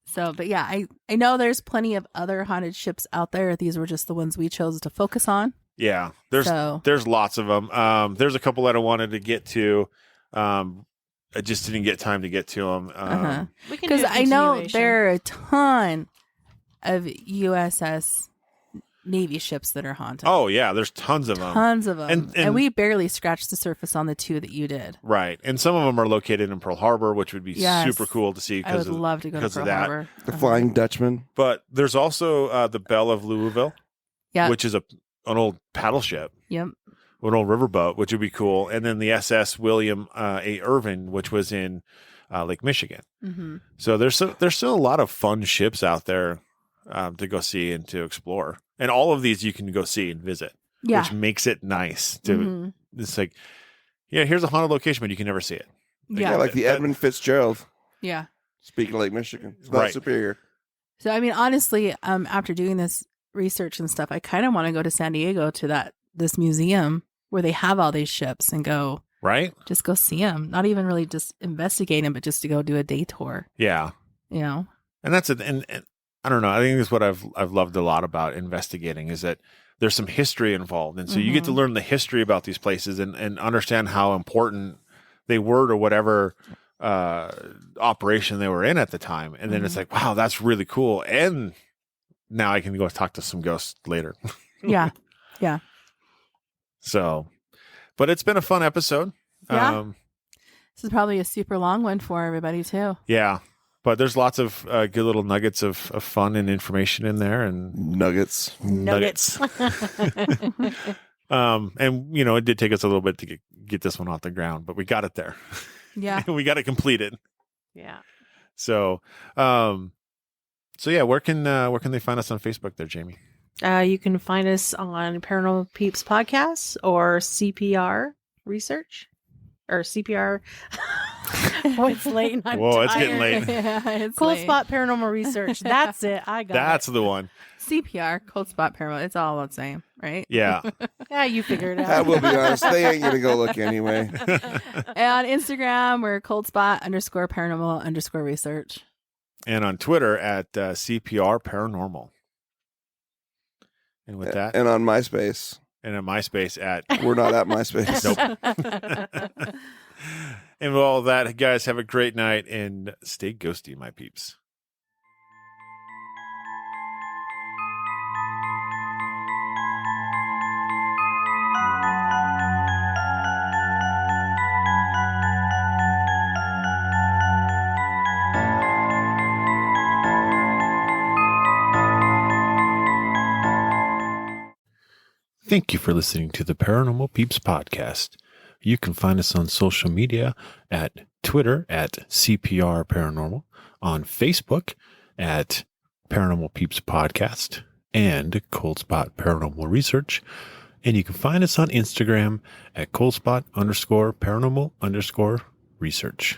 So, but yeah, I know there's plenty of other haunted ships out there. These were just the ones we chose to focus on. Yeah, So- there's lots of them. There's a couple that I wanted to get to. I just didn't get time to get to them. Uh-huh. We can do Because a I know continuation. there are a ton of USS Navy ships that are haunted. Oh yeah, there's tons of them. Tons of them. And- And we barely scratched the surface on the 2 that you did. Right, and some of them are located in Pearl Harbor, which would be Yes. super cool to see. I would love to go to because Pearl of that. Harbor. The Flying Dutchman. But there's also the Belle of Louisville, Yeah. which is an old paddle ship, Yep. an old riverboat, which would be cool. And then the SS William A. Irvin, which was in Lake Michigan. hmm So there's still a lot of fun ships out there to go see and to explore. And all of these you can go see and visit, Yeah. which makes it nice. To Mhm. It's like, yeah, here's a haunted location, but you can never see it. Yeah, Yeah. like the Edmund Fitzgerald. Yeah. Speaking of Lake Michigan. It's not Right. Superior. So, I mean, honestly, after doing this research and stuff, I kind of want to go to San Diego to this museum where they have all these ships and Right? just go see them. Not even really just investigate them, but just to go do a day tour, Yeah. you know? And that's it. And I don't know. I think that's what I've loved a lot about investigating is that there's some history involved, and so you get to Mhm. learn the history about these places and understand how important they were to whatever operation they were in at the time. And then it's like, wow, that's really cool. And now I can go talk to some ghosts later. Yeah. Yeah. So, but it's been a fun episode. Yeah. This is probably a super long one for everybody, too. Yeah. But there's lots of good little nuggets of fun and information in there, and Nuggets. Nuggets. And it did take us a little bit to get this one off the ground, but we got it there. Yeah. We got it completed. Yeah. So, So yeah, where can they find us on Facebook there, Jamie? You can find us on Paranormal Peeps Podcast or CPR Research or CPR. Oh, it's late. And I'm Whoa, it's tired. getting late. Yeah, it's Cool late. Spot Paranormal Research. That's it. I got That's the one. CPR, cold spot paranormal. It's all about the same, right? Yeah. it. Yeah, you figured it I out. will be honest, they ain't gonna go look anyway. And on Instagram, we're coldspot_paranormal_research. And on Twitter at CPR Paranormal. And with that, And on MySpace. and on MySpace at We're not at MySpace. Nope. And with all that, guys, have a great night and stay ghosty, my peeps. Thank you for listening to the Paranormal Peeps podcast. You can find us on social media at Twitter at CPR Paranormal, on Facebook at Paranormal Peeps Podcast and Cold Spot Paranormal Research. And you can find us on Instagram at coldspot_paranormal_research.